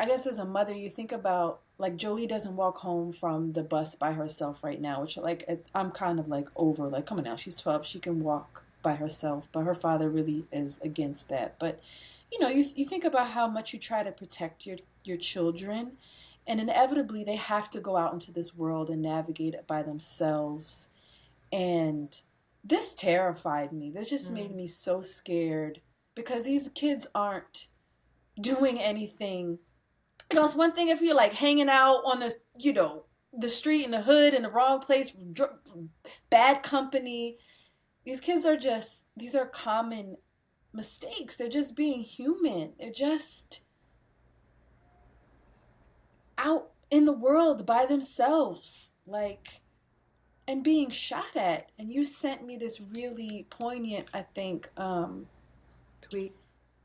Speaker 2: guess as a mother, you think about, like, Jolie doesn't walk home from the bus by herself right now, which, like, I'm kind of, like, over, like, come on now, she's 12, she can walk by herself, but her father really is against that. But, you know, you think about how much you try to protect your children, and inevitably they have to go out into this world and navigate it by themselves. And this terrified me. This just made me so scared because these kids aren't doing anything. You know, it's one thing if you're like hanging out on the, you know, the street in the hood in the wrong place, bad company. These kids are just, these are common mistakes. They're just being human. They're just out in the world by themselves, like, and being shot at. And you sent me this really poignant, I think,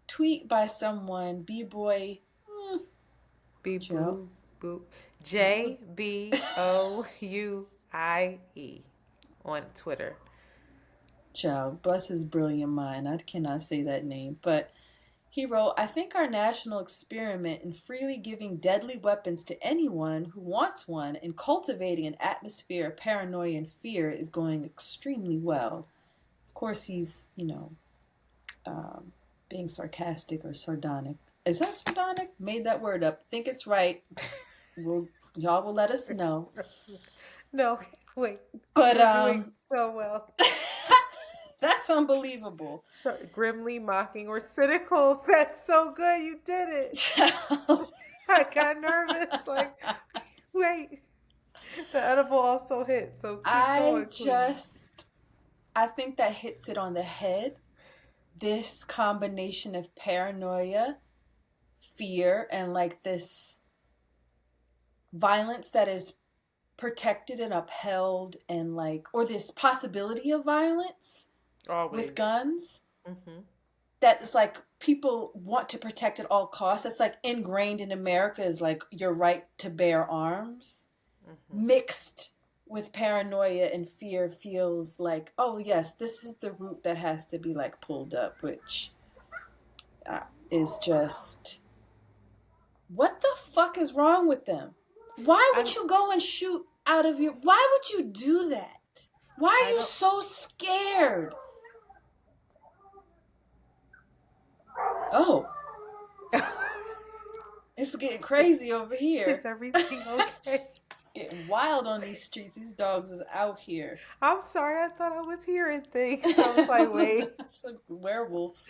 Speaker 2: tweet by someone, B-Boy,
Speaker 1: JBOUIE on Twitter.
Speaker 2: Child, bless his brilliant mind. I cannot say that name, but he wrote, I think our national experiment in freely giving deadly weapons to anyone who wants one and cultivating an atmosphere of paranoia and fear is going extremely well. Of course, he's, you know, being sarcastic or sardonic. Is that sardonic? Made that word up. Think it's right. Y'all will let us know.
Speaker 1: No, wait.
Speaker 2: But
Speaker 1: you're doing so well.
Speaker 2: That's unbelievable.
Speaker 1: So, grimly mocking or cynical. That's so good. You did it. I got nervous. Like, wait. The edible also hit. So keep going, please.
Speaker 2: I think that hits it on the head. This combination of paranoia, fear, and like this violence that is protected and upheld, and like, or this possibility of violence. Always. With guns, that's like people want to protect at all costs. That's like ingrained in America is like your right to bear arms, mixed with paranoia and fear feels like, oh yes, this is the root that has to be like pulled up, which is just, what the fuck is wrong with them? Why would you go and shoot out of your, why would you do that? Why are you so scared? Oh. It's getting crazy over here.
Speaker 1: Is everything okay?
Speaker 2: It's getting wild on these streets. These dogs is out here.
Speaker 1: I'm sorry. I thought I was hearing things. I was like, wait.
Speaker 2: It's a werewolf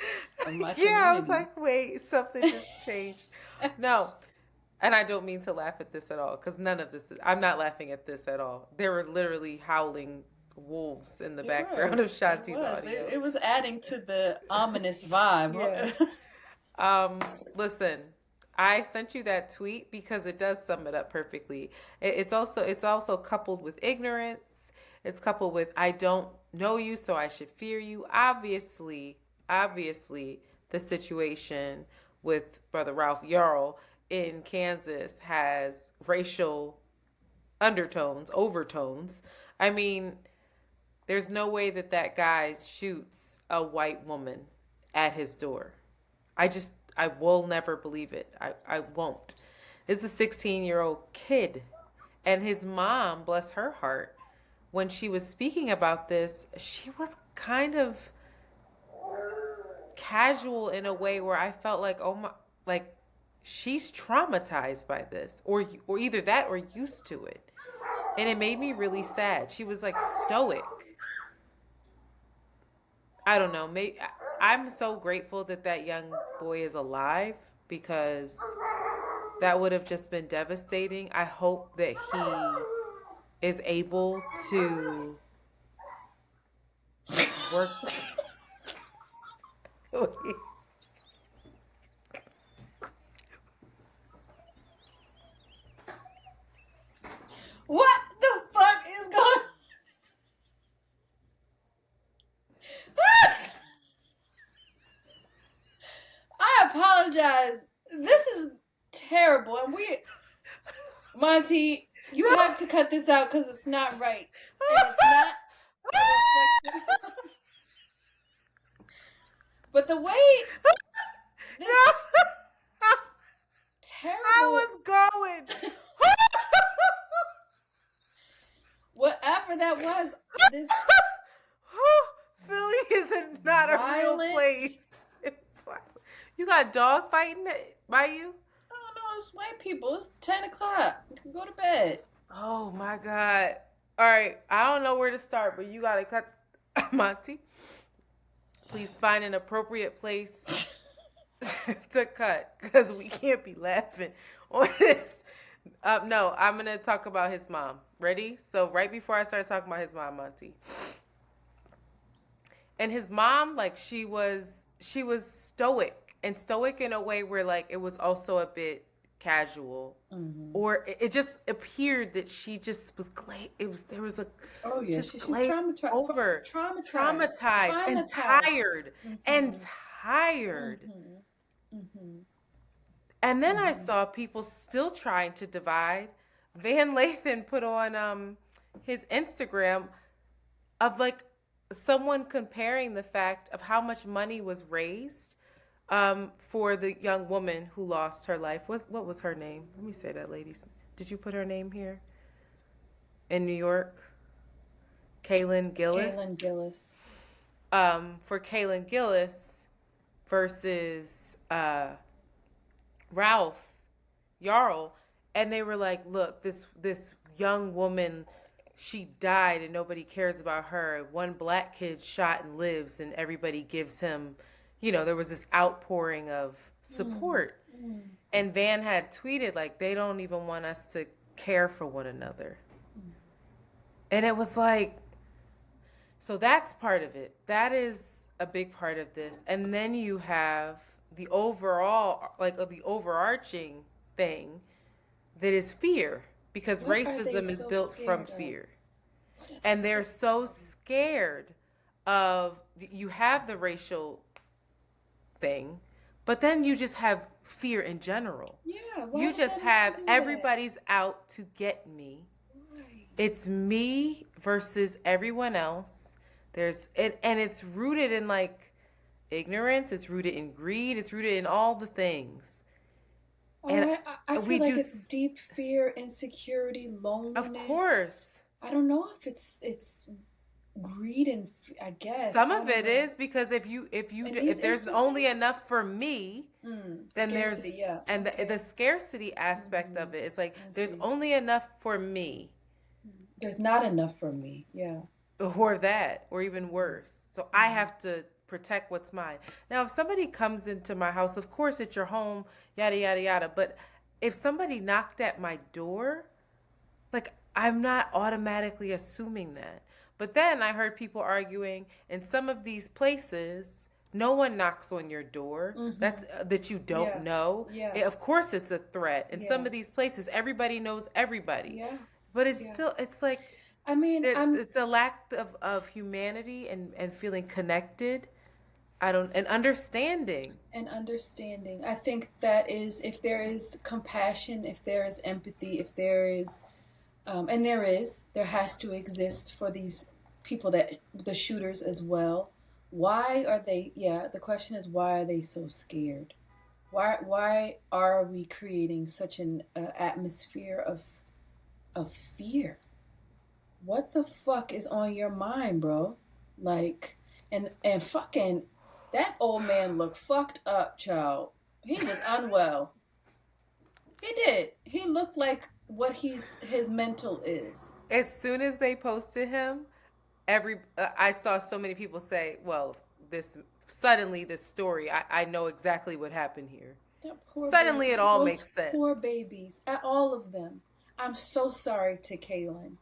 Speaker 2: of my
Speaker 1: community. I was like, wait. Something just changed. No. And I don't mean to laugh at this at all, because none of this is, I'm not laughing at this at all. There were literally howling wolves in the background of Shanti's audio.
Speaker 2: It was adding to the ominous vibe.
Speaker 1: Yeah. Listen, I sent you that tweet because it does sum it up perfectly. It's also coupled with ignorance. It's coupled with, I don't know you, so I should fear you. Obviously, the situation with Brother Ralph Yarl in Kansas has racial overtones. I mean, there's no way that guy shoots a white woman at his door. I will never believe it. I won't. It's a 16-year-old kid. And his mom, bless her heart, when she was speaking about this, she was kind of casual in a way where I felt like, oh my, like she's traumatized by this, or either that or used to it. And it made me really sad. She was like stoic. I don't know. Maybe I'm so grateful that young boy is alive, because that would have just been devastating. I hope that he is able to work.
Speaker 2: What the fuck is going on? apologize. This is terrible. And Monty, you have to cut this out because it's not right. And it's not a reflection. But the way this terrible.
Speaker 1: I was going.
Speaker 2: Whatever that was, this
Speaker 1: Philly is not a real place. You got dog fighting by you?
Speaker 2: Oh no, it's white people. It's 10 o'clock. You can go to bed.
Speaker 1: Oh my God. All right. I don't know where to start, but you got to cut. Monty, please find an appropriate place to cut because we can't be laughing on this. No, I'm going to talk about his mom. Ready? So right before I start talking about his mom, Monty. And his mom, like, she was stoic. And stoic in a way where, like, it was also a bit casual. Mm-hmm. Or it just appeared that she just was there was a...
Speaker 2: Oh, yeah. She's traumatized.
Speaker 1: Traumatized. And tired. Mm-hmm. And tired. Mm-hmm. Mm-hmm. And then I saw people still trying to divide. Van Lathan put on his Instagram of, like, someone comparing the fact of how much money was raised for the young woman who lost her life. What was her name? Let me say that, ladies. Did you put her name here? In New York? Kaylin Gillis?
Speaker 2: Kaylin Gillis.
Speaker 1: For Kaylin Gillis versus Ralph Yarl. And they were like, look, this young woman, she died and nobody cares about her. One black kid shot and lives and everybody gives him, there was this outpouring of support. Mm. And Van had tweeted, like, they don't even want us to care for one another. Mm. And it was like, so that's part of it. That is a big part of this. And then you have the overall, like, the overarching thing that is fear. Because racism is built from fear. And they're so scared of, you have the racial thing, but then you just have fear in general. Yeah. You just have everybody's out to get me. Right. It's me versus everyone else. And it's rooted in, like, ignorance. It's rooted in greed. It's rooted in all the things.
Speaker 2: Oh, and I feel like it's deep fear, insecurity, loneliness.
Speaker 1: Of course.
Speaker 2: I don't know if it's greed and I guess
Speaker 1: some of it is because if there's only enough for me, then there's the scarcity aspect of it is like there's only enough for me.
Speaker 2: There's not enough for me, yeah.
Speaker 1: Or that, or even worse. So I have to protect what's mine. Now, if somebody comes into my house, of course it's your home, yada yada yada. But if somebody knocked at my door, like, I'm not automatically assuming that. But then I heard people arguing in some of these places, no one knocks on your door. Mm-hmm. That you don't know. Yeah. Of course it's a threat. In some of these places, everybody knows everybody. Yeah. But it's still, it's like,
Speaker 2: I mean,
Speaker 1: it's a lack of humanity and feeling connected. And understanding.
Speaker 2: And understanding. I think that is, if there is compassion, if there is empathy, if there is, and there has to exist for these people, the shooters as well. Why are they, the question is, why are they so scared? Why are we creating such an atmosphere of fear? What the fuck is on your mind, bro? Like, and fucking, that old man looked fucked up, child. He was unwell. He did. He looked like what his mental is.
Speaker 1: As soon as they posted him, I saw so many people say, well, this story, I know exactly what happened here. Suddenly baby. It all makes sense.
Speaker 2: Poor babies, all of them. I'm so sorry to Kaylin.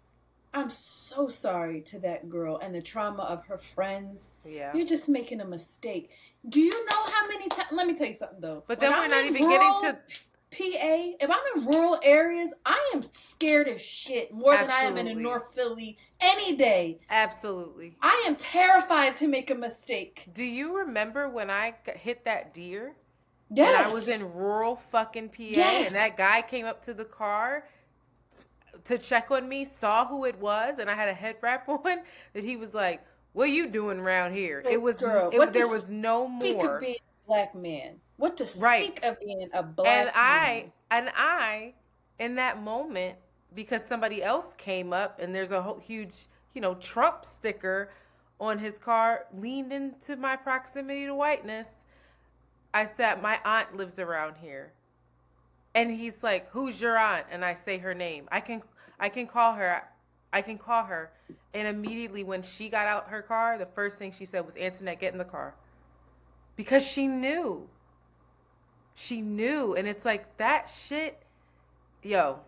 Speaker 2: I'm so sorry to that girl and the trauma of her friends. Yeah. You're just making a mistake. Do you know how many times? Let me tell you something, though.
Speaker 1: But then we're not even getting to...
Speaker 2: PA, if I'm in rural areas, I am scared as shit more than I am in North Philly any day.
Speaker 1: Absolutely.
Speaker 2: I am terrified to make a mistake.
Speaker 1: Do you remember when I hit that deer And I was
Speaker 2: Yes.
Speaker 1: in rural fucking PA, and
Speaker 2: Yes.
Speaker 1: that guy came up to the car to check on me, saw who it was, and I had a head wrap on. That he was like, "What are you doing around here?" It
Speaker 2: Wait,
Speaker 1: was
Speaker 2: girl, what to
Speaker 1: there was no
Speaker 2: speak of
Speaker 1: more.
Speaker 2: being a black man? What to
Speaker 1: Right.
Speaker 2: speak of being a
Speaker 1: And
Speaker 2: black
Speaker 1: I
Speaker 2: man?
Speaker 1: and I in that moment, because somebody else came up and there's a whole huge, Trump sticker on his car, leaned into my proximity to whiteness. I said, "My aunt lives around here." And he's like, "Who's your aunt?" And I say her name. I can call her. I can call her. And immediately when she got out her car, the first thing she said was, "Antoinette, get in the car." Because she knew. She knew. And it's like that shit, yo,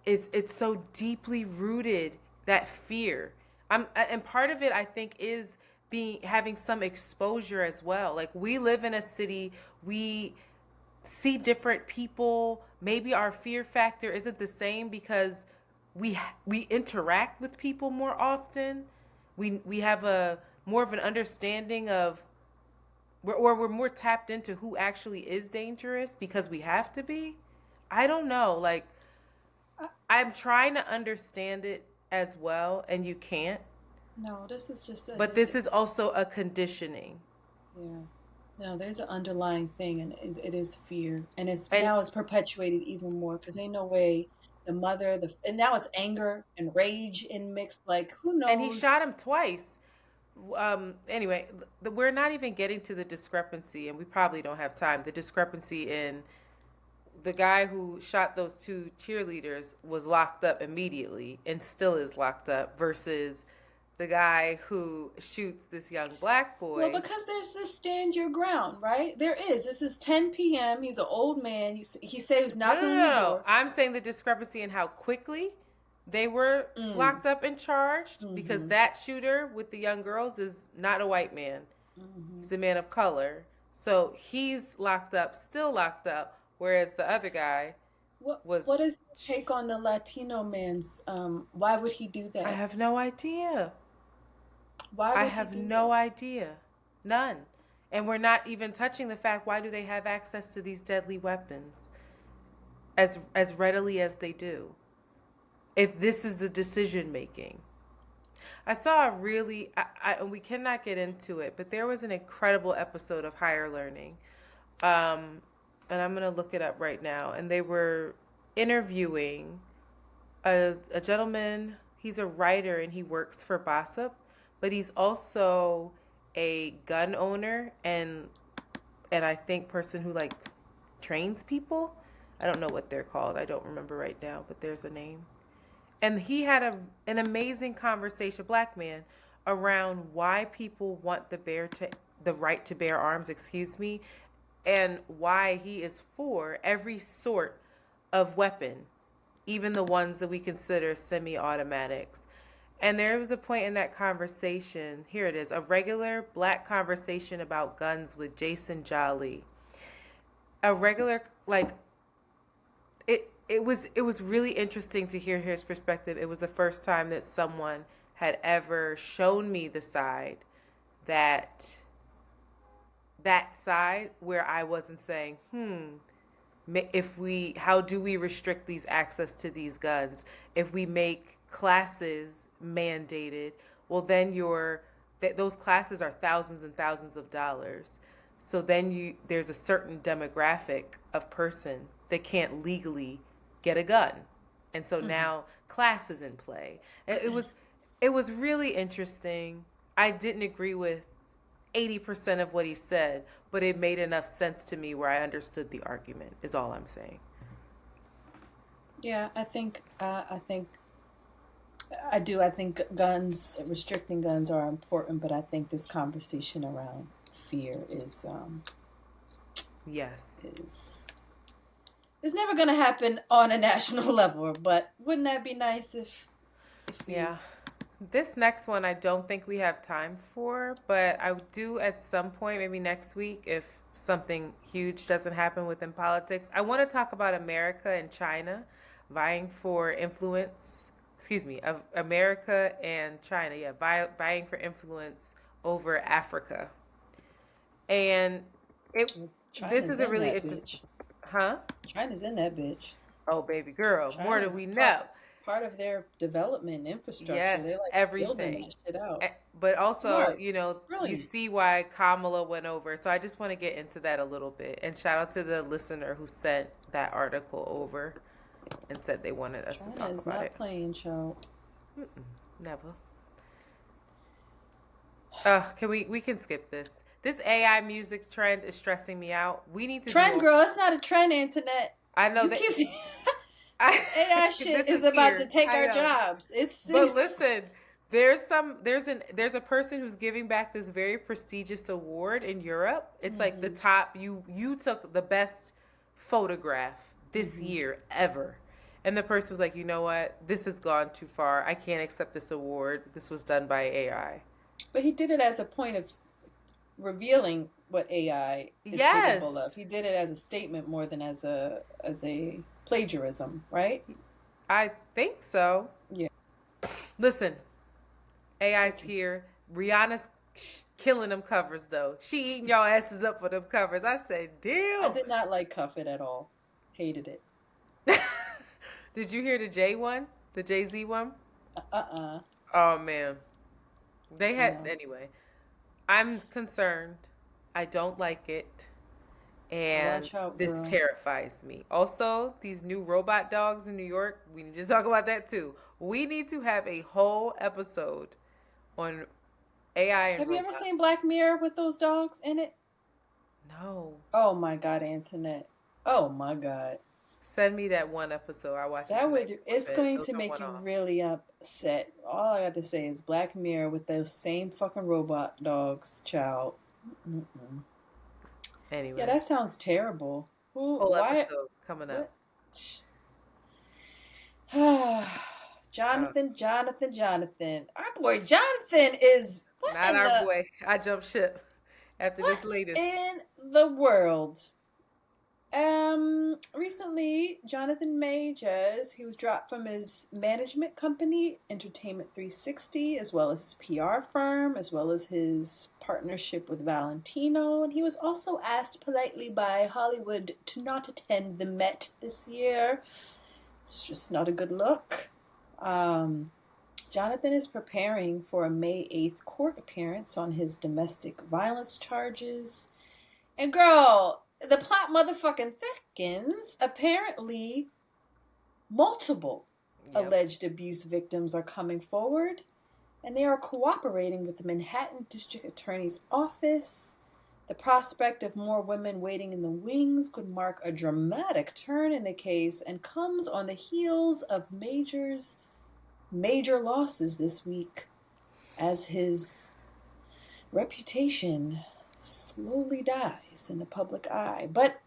Speaker 1: it's so deeply rooted, that fear. And part of it I think is being having some exposure as well. Like, we live in a city, we see different people. Maybe our fear factor isn't the same because we interact with people more often. We have a more of an understanding of, or we're more tapped into who actually is dangerous because we have to be. I don't know. Like,
Speaker 2: Uh,
Speaker 1: I'm trying to understand it as well, and you can't.
Speaker 2: no, this is just
Speaker 1: But this is also a conditioning.
Speaker 2: yeah. No, there's an underlying thing, and it is fear, and it's
Speaker 1: And
Speaker 2: now it's perpetuated even more because ain't no way the mother, and now it's anger and rage in mixed. Like, who
Speaker 1: and he
Speaker 2: knows?
Speaker 1: shot him twice. Anyway, we're not even getting to the discrepancy, and we probably don't have time. The discrepancy in the guy who shot those two cheerleaders was locked up immediately and still is locked up versus the guy who shoots this young black
Speaker 2: Well,
Speaker 1: boy.
Speaker 2: because there's this stand your ground, right? There is. This is 10 p.m. He's an old man. He said he's
Speaker 1: No, no,
Speaker 2: knocking
Speaker 1: no,
Speaker 2: on the
Speaker 1: no.
Speaker 2: door.
Speaker 1: I'm saying the discrepancy in how quickly they were
Speaker 2: Mm.
Speaker 1: locked up and charged, because
Speaker 2: Mm-hmm.
Speaker 1: that shooter with the young girls is not a white man.
Speaker 2: Mm-hmm.
Speaker 1: He's a man of color. So he's locked up, still locked up, whereas the other guy
Speaker 2: What
Speaker 1: was.
Speaker 2: is your take on the Latino man's? Why would he do
Speaker 1: I
Speaker 2: that?
Speaker 1: have no idea.
Speaker 2: Why
Speaker 1: I
Speaker 2: would he
Speaker 1: have
Speaker 2: do
Speaker 1: no
Speaker 2: that?
Speaker 1: idea. None. And we're not even touching the fact, why do they have access to these deadly weapons as readily as they do? If this is the decision making. I saw a really, we cannot get into it, but there was an incredible episode of Higher Learning. Um, and I'm going to look it up right now. And they were interviewing a gentleman. He's a writer and he works for Bossip, but he's also a gun owner and I think person who like trains people. I don't know what they're called. I don't remember right now, but there's a name. And he had an amazing conversation, black man, around why people want the right to bear arms, excuse me, and why he is for every sort of weapon, even the ones that we consider semi-automatics. And there was a point in that conversation, here it is, a regular black conversation about guns with Jason Jolly. A regular, like, it was really interesting to hear his perspective. It was the first time that someone had ever shown me the side that side where I wasn't saying, if we how do we restrict these access to these guns? If we make classes mandated, well then those classes are thousands and thousands of dollars. So then there's a certain demographic of person that can't legally get a gun. And so
Speaker 2: Mm-hmm.
Speaker 1: now class is in play. It was really interesting. I didn't agree with 80% of what he said, but it made enough sense to me where I understood the argument, is all I'm saying.
Speaker 2: Yeah, I think I do. I think guns, restricting guns are important, but I think this conversation around fear
Speaker 1: Yes.
Speaker 2: is is never going to happen on a national level. But wouldn't that be nice if we?
Speaker 1: Yeah. This next one I don't think we have time for, but I do at some point, maybe next week, if something huge doesn't happen within politics. I want to talk about America and China vying for influence. Excuse me, of America and China, yeah, vying for influence over Africa. And it this
Speaker 2: China's
Speaker 1: is a
Speaker 2: in
Speaker 1: really
Speaker 2: that
Speaker 1: interesting,
Speaker 2: bitch.
Speaker 1: huh?
Speaker 2: China's in that bitch.
Speaker 1: Oh, baby girl, more than
Speaker 2: China's
Speaker 1: we know.
Speaker 2: part of their development infrastructure.
Speaker 1: Yes,
Speaker 2: They're like building
Speaker 1: everything.
Speaker 2: that shit out.
Speaker 1: But also,
Speaker 2: Smart.
Speaker 1: you
Speaker 2: Brilliant.
Speaker 1: see why Kamala went over. So I just want to get into that a little bit. And shout out to the listener who sent that article over and said they wanted us to
Speaker 2: China
Speaker 1: talk
Speaker 2: is
Speaker 1: about
Speaker 2: not
Speaker 1: it.
Speaker 2: playing, child.
Speaker 1: Never. We can skip this. This AI music trend is stressing me out. We need to
Speaker 2: Trend, girl. It's not a trend, Antoinette.
Speaker 1: I know
Speaker 2: You
Speaker 1: that
Speaker 2: keep this AI shit
Speaker 1: this
Speaker 2: is about
Speaker 1: here.
Speaker 2: to take
Speaker 1: I
Speaker 2: our
Speaker 1: know.
Speaker 2: jobs.
Speaker 1: But listen, there's a person who's giving back this very prestigious award in Europe. It's like the top, you took the best photograph this year ever. And the person was like, you know what? This has gone too far. I can't accept this award. This was done by AI.
Speaker 2: But he did it as a point of revealing what AI is capable of. He did it as a statement more than as a plagiarism, right?
Speaker 1: I think so.
Speaker 2: Yeah.
Speaker 1: Listen, AI's here. Rihanna's killing them covers, though. She eating y'all asses up for them covers. I said, damn.
Speaker 2: I did not like Cuff It at all. Hated it.
Speaker 1: Did you hear the J one? The Jay-Z one? Oh, man. They had... No. Anyway, I'm concerned. I don't like it. And this terrifies me. Also, these new robot dogs in New York, we need to talk about that too. We need to have a whole episode on AI and
Speaker 2: Have
Speaker 1: robots.
Speaker 2: you ever seen Black Mirror with those dogs in it?
Speaker 1: No.
Speaker 2: Oh my God, Antoinette. Oh my God.
Speaker 1: Send me that one episode. I watched it.
Speaker 2: It's going to make you really upset. All I got to say is Black Mirror with those same fucking robot dogs, child. Mm-mm.
Speaker 1: Anyway.
Speaker 2: Yeah, that sounds terrible.
Speaker 1: Whole episode coming up.
Speaker 2: Jonathan. Our boy Jonathan is...
Speaker 1: Not our boy. I jumped ship after this latest.
Speaker 2: In the world. Recently, Jonathan Majors, he was dropped from his management company, Entertainment 360, as well as his PR firm, as well as his partnership with Valentino. And he was also asked politely by Hollywood to not attend the Met this year. It's just not a good look. Jonathan is preparing for a May 8th court appearance on his domestic violence charges. And girl, the plot motherfucking thickens. Apparently, multiple alleged abuse victims are coming forward, and they are cooperating with the Manhattan District Attorney's Office. The prospect of more women waiting in the wings could mark a dramatic turn in the case and comes on the heels of Major's major losses this week as his reputation slowly dies in the public eye. But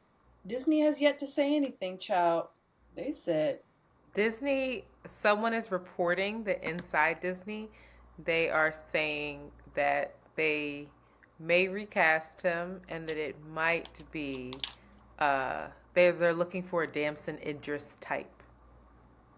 Speaker 2: Disney has yet to say anything, child. They said
Speaker 1: someone is reporting that inside Disney, they are saying that they may recast him and that it might be they're looking for a Damson Idris type.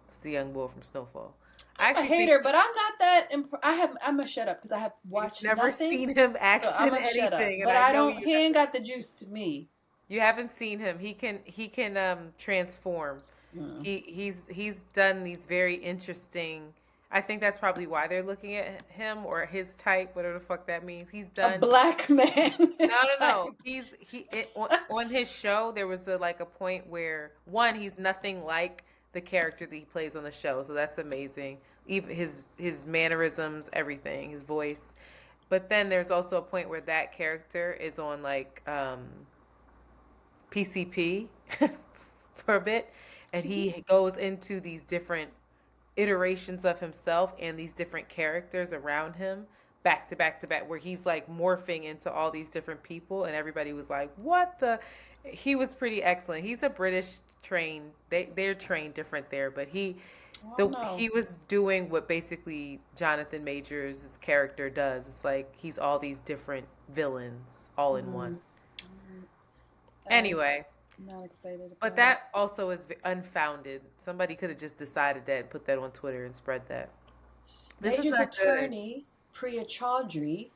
Speaker 1: It's the young bull from Snowfall.
Speaker 2: I'm a hater, but I'm not that. I'm gonna shut up because I have watched.
Speaker 1: Never seen him act in anything,
Speaker 2: but I don't. He ain't got the juice to me.
Speaker 1: You haven't seen him. He can transform. He's done these very interesting. I think that's probably why they're looking at him or his type, whatever the fuck that means. He's done
Speaker 2: a black man.
Speaker 1: No. On his show there was a point where he's nothing like the character that he plays on the show, so that's amazing. Even his mannerisms, everything, his voice. But then there's also a point where that character is on PCP for a bit, and he goes into these different iterations of himself and these different characters around him back to back to back, where he's morphing into all these different people, and everybody was like, what the... He was pretty excellent. He's a British trained, they're trained different there, but he was doing what basically Jonathan Majors' character does. It's he's all these different villains all in one. Anyway,
Speaker 2: I'm not excited about
Speaker 1: but that also is unfounded. Somebody could have just decided that and put that on Twitter and spread that.
Speaker 2: Majors attorney Priya Chaudhry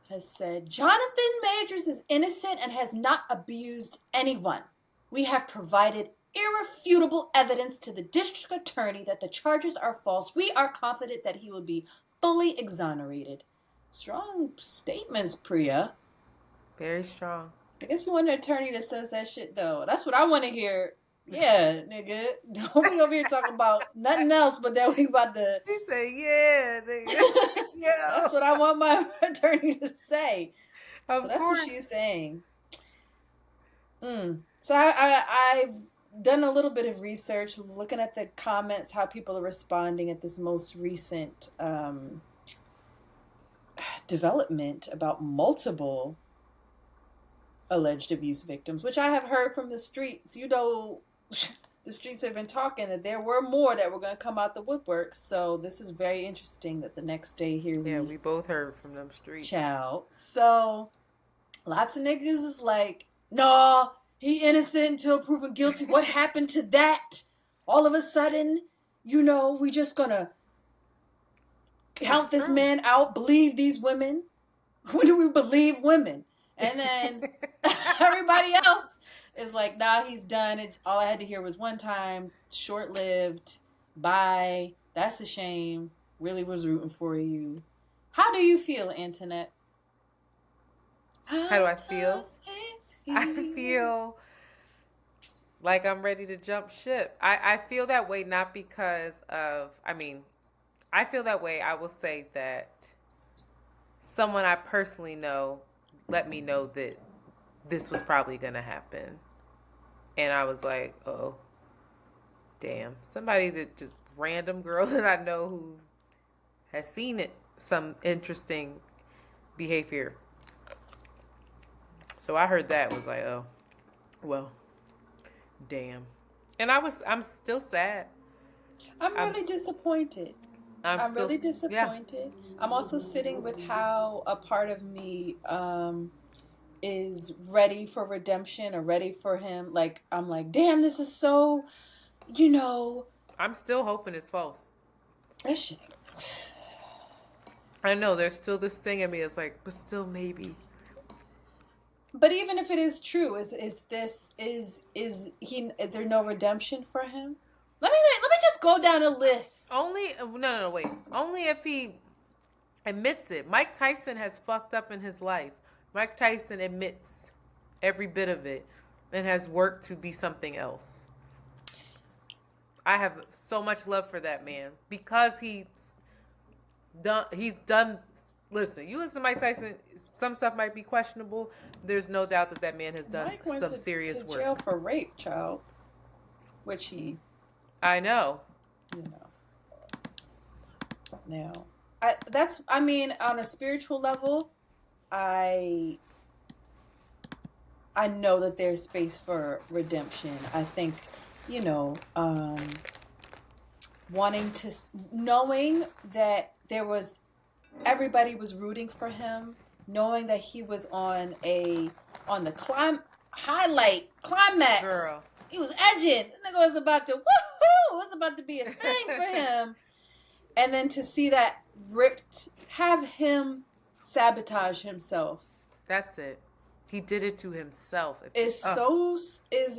Speaker 2: has said Jonathan Majors is innocent and has not abused anyone. We have provided irrefutable evidence to the district attorney that the charges are false. We are confident that he will be fully exonerated. Strong statements, Priya.
Speaker 1: Very strong.
Speaker 2: I guess you want an attorney that says that shit, though. That's what I want to hear. Yeah, nigga. Don't be over here talking about nothing else but that we about to...
Speaker 1: He said, yeah, nigga. Yeah.
Speaker 2: That's what I want my attorney to say.
Speaker 1: Of
Speaker 2: so that's
Speaker 1: course.
Speaker 2: what she's saying. So I've done a little bit of research, looking at the comments, how people are responding at this most recent development about multiple alleged abuse victims, which I have heard from the streets. You know, the streets have been talking that there were more that were going to come out the woodwork. So this is very interesting that the next day here
Speaker 1: we both heard from them streets.
Speaker 2: Child. So lots of niggas is like, nah, he innocent until proven guilty. What happened to that? All of a sudden, you know, we just gonna count this man out, believe these women. When do we believe women? And then everybody else is like, nah, he's done. All I had to hear was one time, short-lived, bye. That's a shame. Really was rooting for you. How do you feel, Antoinette?
Speaker 1: How do I feel? I feel like I'm ready to jump ship. I feel that way not because of, I feel that way, I will say that someone I personally know let me know that this was probably going to happen. And I was like, oh, damn. Somebody that just random girl that I know who has seen it, some interesting behavior. So I heard that, was like, oh, well, damn. And I'm still sad.
Speaker 2: I'm really disappointed. I'm really disappointed. Yeah. I'm also sitting with how a part of me is ready for redemption or ready for him. Like, I'm like, damn, this is so, you know.
Speaker 1: I'm still hoping it's false.
Speaker 2: That shit.
Speaker 1: I know, there's still this thing in me. It's like, but still maybe.
Speaker 2: But even if it is true, is there no redemption for him? Let me just go down a list.
Speaker 1: Wait. Only if he admits it. Mike Tyson has fucked up in his life. Mike Tyson admits every bit of it and has worked to be something else. I have so much love for that man because he's done. Listen, you listen to Mike Tyson, some stuff might be questionable. There's no doubt that man has done some serious work.
Speaker 2: Jail for rape, child. Which he...
Speaker 1: I know.
Speaker 2: You know. Now, on a spiritual level, I know that there's space for redemption. I think, you know, knowing that everybody was rooting for him, knowing that he was on the climax.
Speaker 1: Girl.
Speaker 2: He was edging. The nigga was about to, woohoo! It was about to be a thing for him. And then to see that have him sabotage himself.
Speaker 1: That's it. He did it to himself.
Speaker 2: Is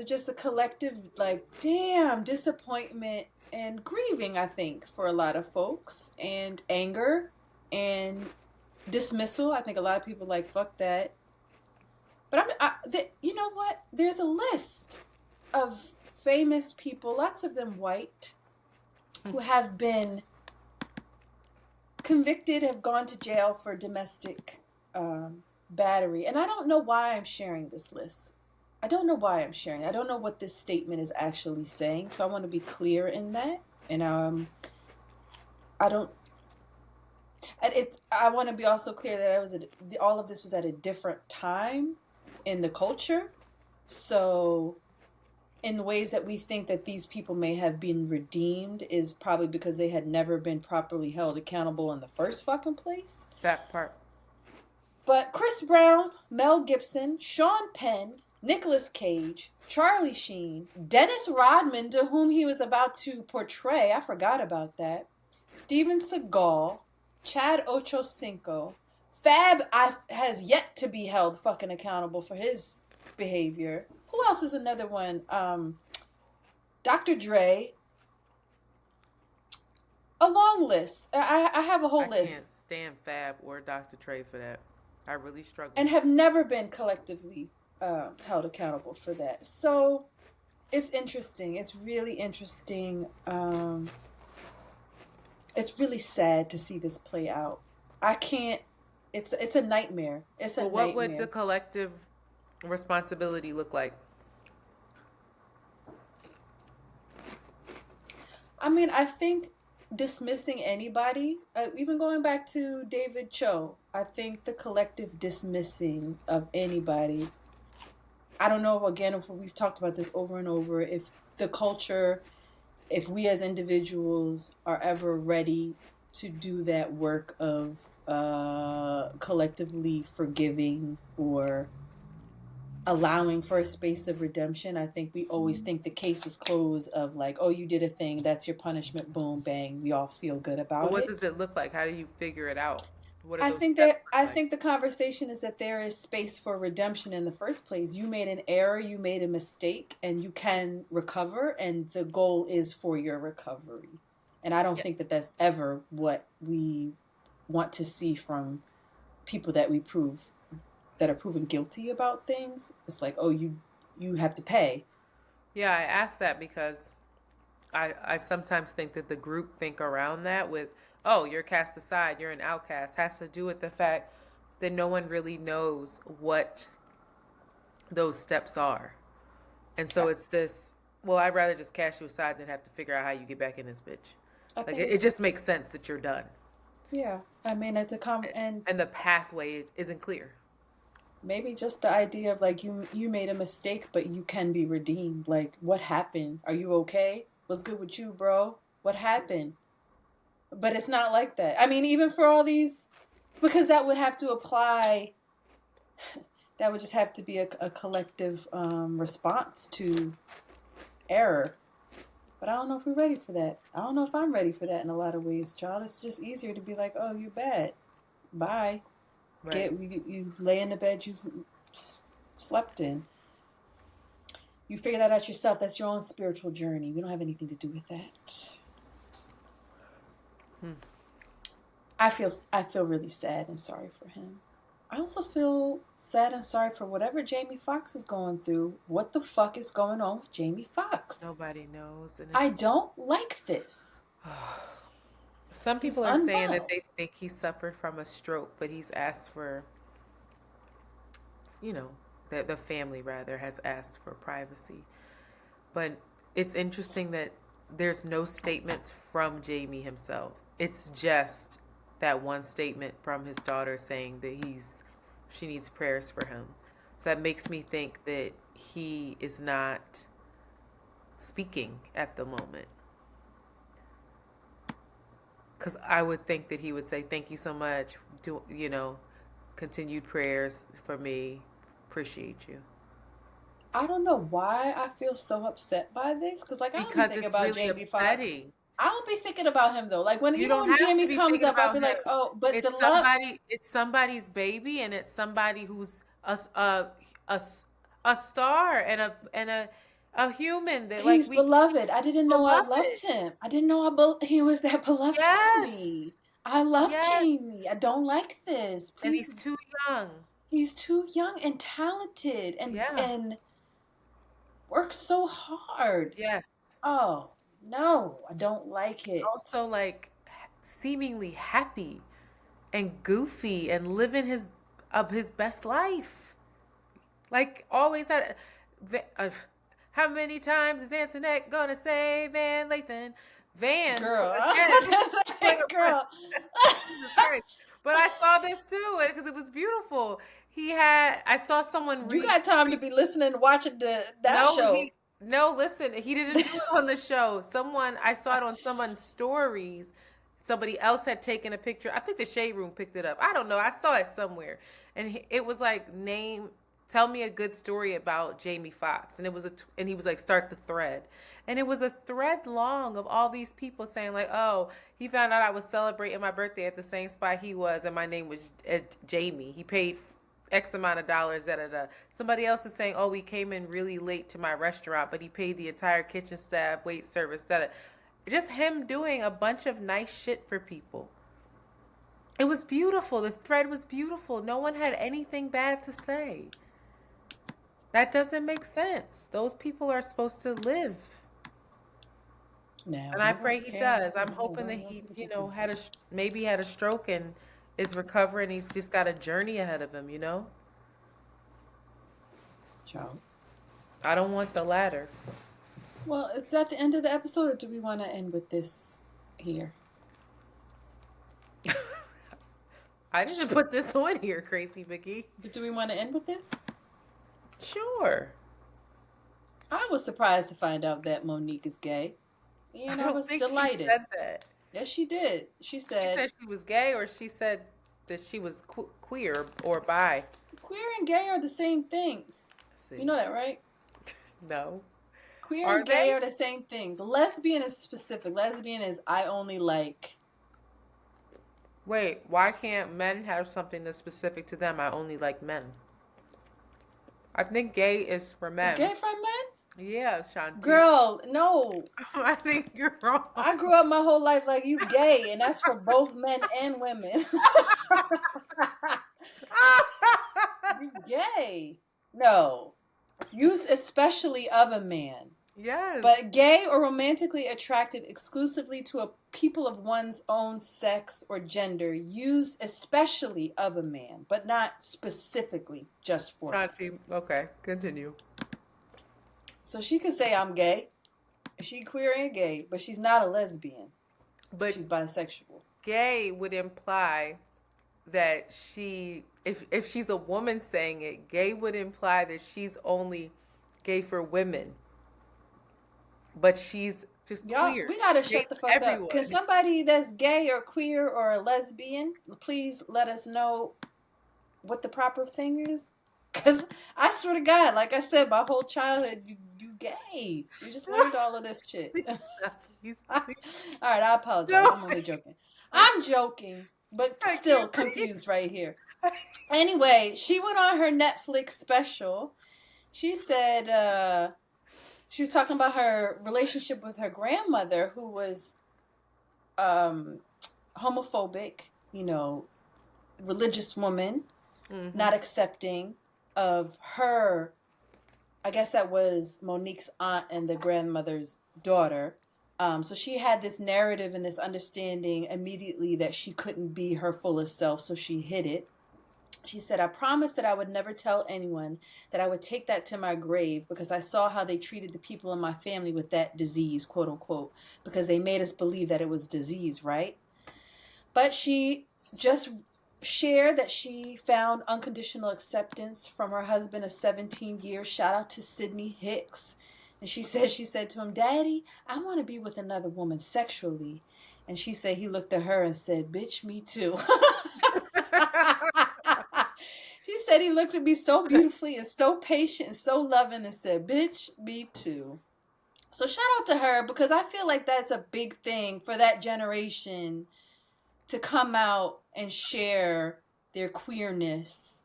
Speaker 2: just a collective, like, damn, disappointment and grieving, I think, for a lot of folks. And anger and dismissal. I think a lot of people like, fuck that. But you know what? There's a list of famous people, lots of them white, who have been convicted, have gone to jail for domestic battery. And I don't know why I'm sharing this list. I don't know why I'm sharing. I don't know what this statement is actually saying. So I want to be clear in that. And I want to be also clear that all of this was at a different time in the culture. So in ways that we think that these people may have been redeemed is probably because they had never been properly held accountable in the first fucking place.
Speaker 1: That part.
Speaker 2: But Chris Brown, Mel Gibson, Sean Penn, Nicolas Cage, Charlie Sheen, Dennis Rodman, to whom he was about to portray, I forgot about that, Steven Seagal, Chad Ochocinco, Fab has yet to be held fucking accountable for his behavior. Who else is another one? Dr. Dre. A long list. I have a whole list.
Speaker 1: I can't stand Fab or Dr. Dre for that. I really struggle.
Speaker 2: And have never been collectively held accountable for that. So it's interesting. It's really interesting. It's really sad to see this play out. I can't. It's a nightmare. It's a nightmare.
Speaker 1: What would the collective responsibility look like?
Speaker 2: I mean, I think dismissing anybody, even going back to David Cho, I think the collective dismissing of anybody, I don't know, again, if we've talked about this over and over, if the culture, if we as individuals are ever ready to do that work of collectively forgiving or allowing for a space of redemption. I think we always think the case is closed of like, oh, you did a thing, that's your punishment, boom, bang, we all feel good about it.
Speaker 1: What does it look like? How do you figure it out? What are
Speaker 2: I
Speaker 1: those
Speaker 2: think
Speaker 1: steps
Speaker 2: that
Speaker 1: look
Speaker 2: I
Speaker 1: like?
Speaker 2: think the conversation is that there is space for redemption in the first place. You made an error, you made a mistake, and you can recover, and the goal is for your recovery. And I don't think that that's ever what we want to see from people that we prove that are proven guilty about things. It's like, oh, you have to pay.
Speaker 1: Yeah, I asked that because I sometimes think that the group think around that with, oh, you're cast aside, you're an outcast, has to do with the fact that no one really knows what those steps are. And so it's this, well, I'd rather just cast you aside than have to figure out how you get back in this bitch. Like it just makes sense that you're done.
Speaker 2: Yeah. I mean, at the
Speaker 1: and the pathway isn't clear.
Speaker 2: Maybe just the idea of like you made a mistake, but you can be redeemed. Like, what happened? Are you okay? What's good with you, bro? What happened? But it's not like that. I mean, even for all these, because that would have to apply. That would just have to be a collective response to error. But I don't know if we're ready for that. I don't know if I'm ready for that in a lot of ways, child. It's just easier to be like, oh, you're bad. Bye. Right. You lay in the bed you slept in. You figure that out yourself. That's your own spiritual journey. We don't have anything to do with that. I feel really sad and sorry for him. I also feel sad and sorry for whatever Jamie Foxx is going through. What the fuck is going on with Jamie Foxx?
Speaker 1: Nobody knows. And
Speaker 2: I don't like this.
Speaker 1: Some people are saying that they think he suffered from a stroke, but he's asked for, the family rather has asked for privacy. But it's interesting that there's no statements from Jamie himself. It's just that one statement from his daughter saying that she needs prayers for him. So that makes me think that he is not speaking at the moment. Because I would think that he would say, thank you so much. Continued prayers for me. Appreciate you.
Speaker 2: I don't know why I feel so upset by this. Because I don't think about really Jamie Foxx. I don't be thinking about him though. Like when Jamie comes up, I'll be like, oh, but
Speaker 1: it's somebody's baby, and it's somebody who's a star and a human that
Speaker 2: he's beloved. I didn't know I loved him. I didn't know he was that beloved to me. I love Jamie. I don't like this. Please.
Speaker 1: And he's too young.
Speaker 2: He's too young and talented and works so hard.
Speaker 1: Yes.
Speaker 2: Oh no, I don't like it.
Speaker 1: Also, like seemingly happy and goofy and living his best life. Like always had. How many times is Antoinette gonna say Van Lathan?
Speaker 2: Girl. Girl.
Speaker 1: But I saw this too because it was beautiful. I saw someone.
Speaker 2: You got time to be listening and watching that show.
Speaker 1: Listen, he didn't do it on the show. I saw it on someone's stories. Somebody else had taken a picture. I think the Shade Room picked it up. I don't know. I saw it somewhere. And it was like, name tell me a good story about Jamie Foxx. And it was and he was like, start the thread. And it was a thread long of all these people saying like, oh, he found out I was celebrating my birthday at the same spot he was, and my name was Jamie. He paid X amount of dollars. Da da da. Somebody else is saying, oh, he came in really late to my restaurant, but he paid the entire kitchen staff, wait service. Da da. Just him doing a bunch of nice shit for people. It was beautiful. The thread was beautiful. No one had anything bad to say. That doesn't make sense. Those people are supposed to live.
Speaker 2: Now,
Speaker 1: and I pray he does. I'm hoping that he, maybe had a stroke and is recovering. He's just got a journey ahead of him,
Speaker 2: Ciao.
Speaker 1: I don't want the latter.
Speaker 2: Well, is that the end of the episode, or do we want to end with this here?
Speaker 1: I didn't put this on here, Crazy Vicky.
Speaker 2: But do we want to end with this?
Speaker 1: Sure.
Speaker 2: I was surprised to find out that Monique is gay. I was delighted.
Speaker 1: She said that.
Speaker 2: Yes, she did. She said
Speaker 1: she was gay, or she said that she was queer or bi.
Speaker 2: Queer and gay are the same things. You know that, right?
Speaker 1: No.
Speaker 2: Queer and gay are the same things. Lesbian is specific. Lesbian is I only like.
Speaker 1: Wait, why can't men have something that's specific to them? I only like men. I think gay is for men.
Speaker 2: Is gay for men?
Speaker 1: Yeah, Shanti.
Speaker 2: Girl, no.
Speaker 1: I think you're wrong.
Speaker 2: I grew up my whole life like you gay, and that's for both men and women. You gay. No. Use especially of a man.
Speaker 1: Yes.
Speaker 2: But gay or romantically attracted exclusively to a people of one's own sex or gender, used especially of a man, but not specifically just for him.
Speaker 1: Okay, continue.
Speaker 2: So she could say I'm gay. She queer and gay, but she's not a lesbian. But she's bisexual.
Speaker 1: Gay would imply that if she's a woman saying it, gay would imply that she's only gay for women. But she's just queer.
Speaker 2: We gotta shut the fuck up. Can somebody that's gay or queer or a lesbian please let us know what the proper thing is? Because I swear to God, like I said, my whole childhood, you gay. You just learned all of this shit. All right, I apologize. No. I'm only joking. I'm joking, but still confused right here. Anyway, she went on her Netflix special. She said she was talking about her relationship with her grandmother, who was homophobic, religious woman, not accepting of her. I guess that was Monique's aunt and the grandmother's daughter. So she had this narrative and this understanding immediately that she couldn't be her fullest self, so she hid it. She said, I promised that I would never tell anyone, that I would take that to my grave, because I saw how they treated the people in my family with that disease, quote unquote, because they made us believe that it was disease, right? But she just shared that she found unconditional acceptance from her husband of 17 years. Shout out to Sydney Hicks. And she said to him, Daddy, I want to be with another woman sexually. And she said he looked at her and said, bitch, me too. She said he looked at me so beautifully and so patient and so loving and said, bitch, me too. So shout out to her, because I feel like that's a big thing for that generation to come out and share their queerness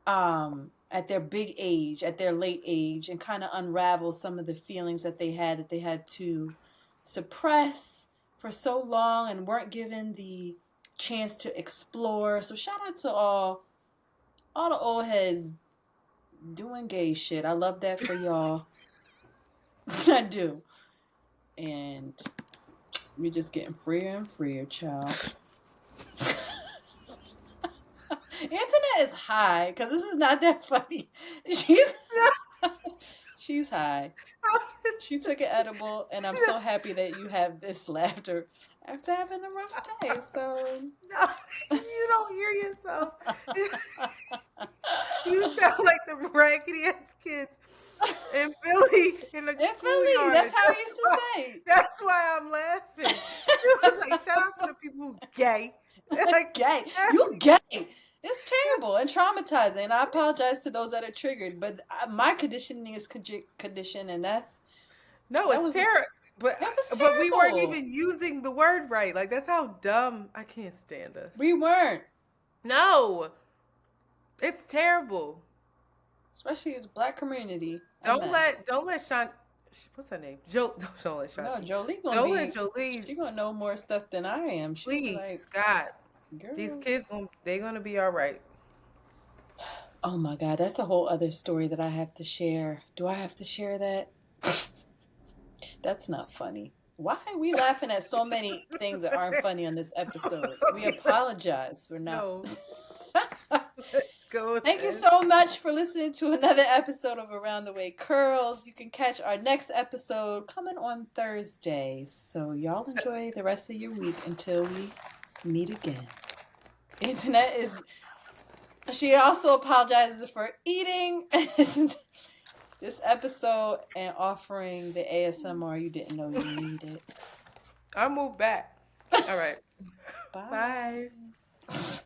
Speaker 2: at their big age, at their late age, and kind of unravel some of the feelings that they had to suppress for so long and weren't given the chance to explore. So shout out to all the old heads doing gay shit. I love that for y'all. I do. And we're just getting freer and freer, child. Antoinette is high, because this is not that funny. She's high. She took an edible, and I'm so happy that you have this laughter after having a rough day. So
Speaker 1: no, you don't hear yourself. You sound like the raggedy ass kids in Philly. In Philly,
Speaker 2: that's how I used to say.
Speaker 1: That's why I'm laughing. It was like, shout out to the people who gay.
Speaker 2: Like gay, you gay. It's terrible and traumatizing. I apologize to those that are triggered, but my conditioning is condition, and that's
Speaker 1: it's terrible. But
Speaker 2: that was
Speaker 1: but we weren't
Speaker 2: terrible.
Speaker 1: even using the word right. Like that's how dumb. I can't stand us.
Speaker 2: We weren't.
Speaker 1: No, it's terrible.
Speaker 2: Especially the black community.
Speaker 1: Don't let Shanti. What's her name? Don't let Shanti.
Speaker 2: No, Jolie
Speaker 1: Let Jolie.
Speaker 2: She gonna know more stuff than I am.
Speaker 1: Please,
Speaker 2: like,
Speaker 1: God.
Speaker 2: girl.
Speaker 1: These kids, they're gonna be all right.
Speaker 2: Oh my God, that's a whole other story that I have to share. Do I have to share that? That's not funny. Why are we laughing at so many things that aren't funny on this episode? We apologize. We're not.
Speaker 1: No. Let's go.
Speaker 2: Thank you so much for listening to another episode of Around the Way Curls. You can catch our next episode coming on Thursday. So y'all enjoy the rest of your week until we meet again. Antoinette she also apologizes for eating this episode and offering the ASMR you didn't know you needed.
Speaker 1: I'll move back. All right.
Speaker 2: Bye.
Speaker 1: Bye.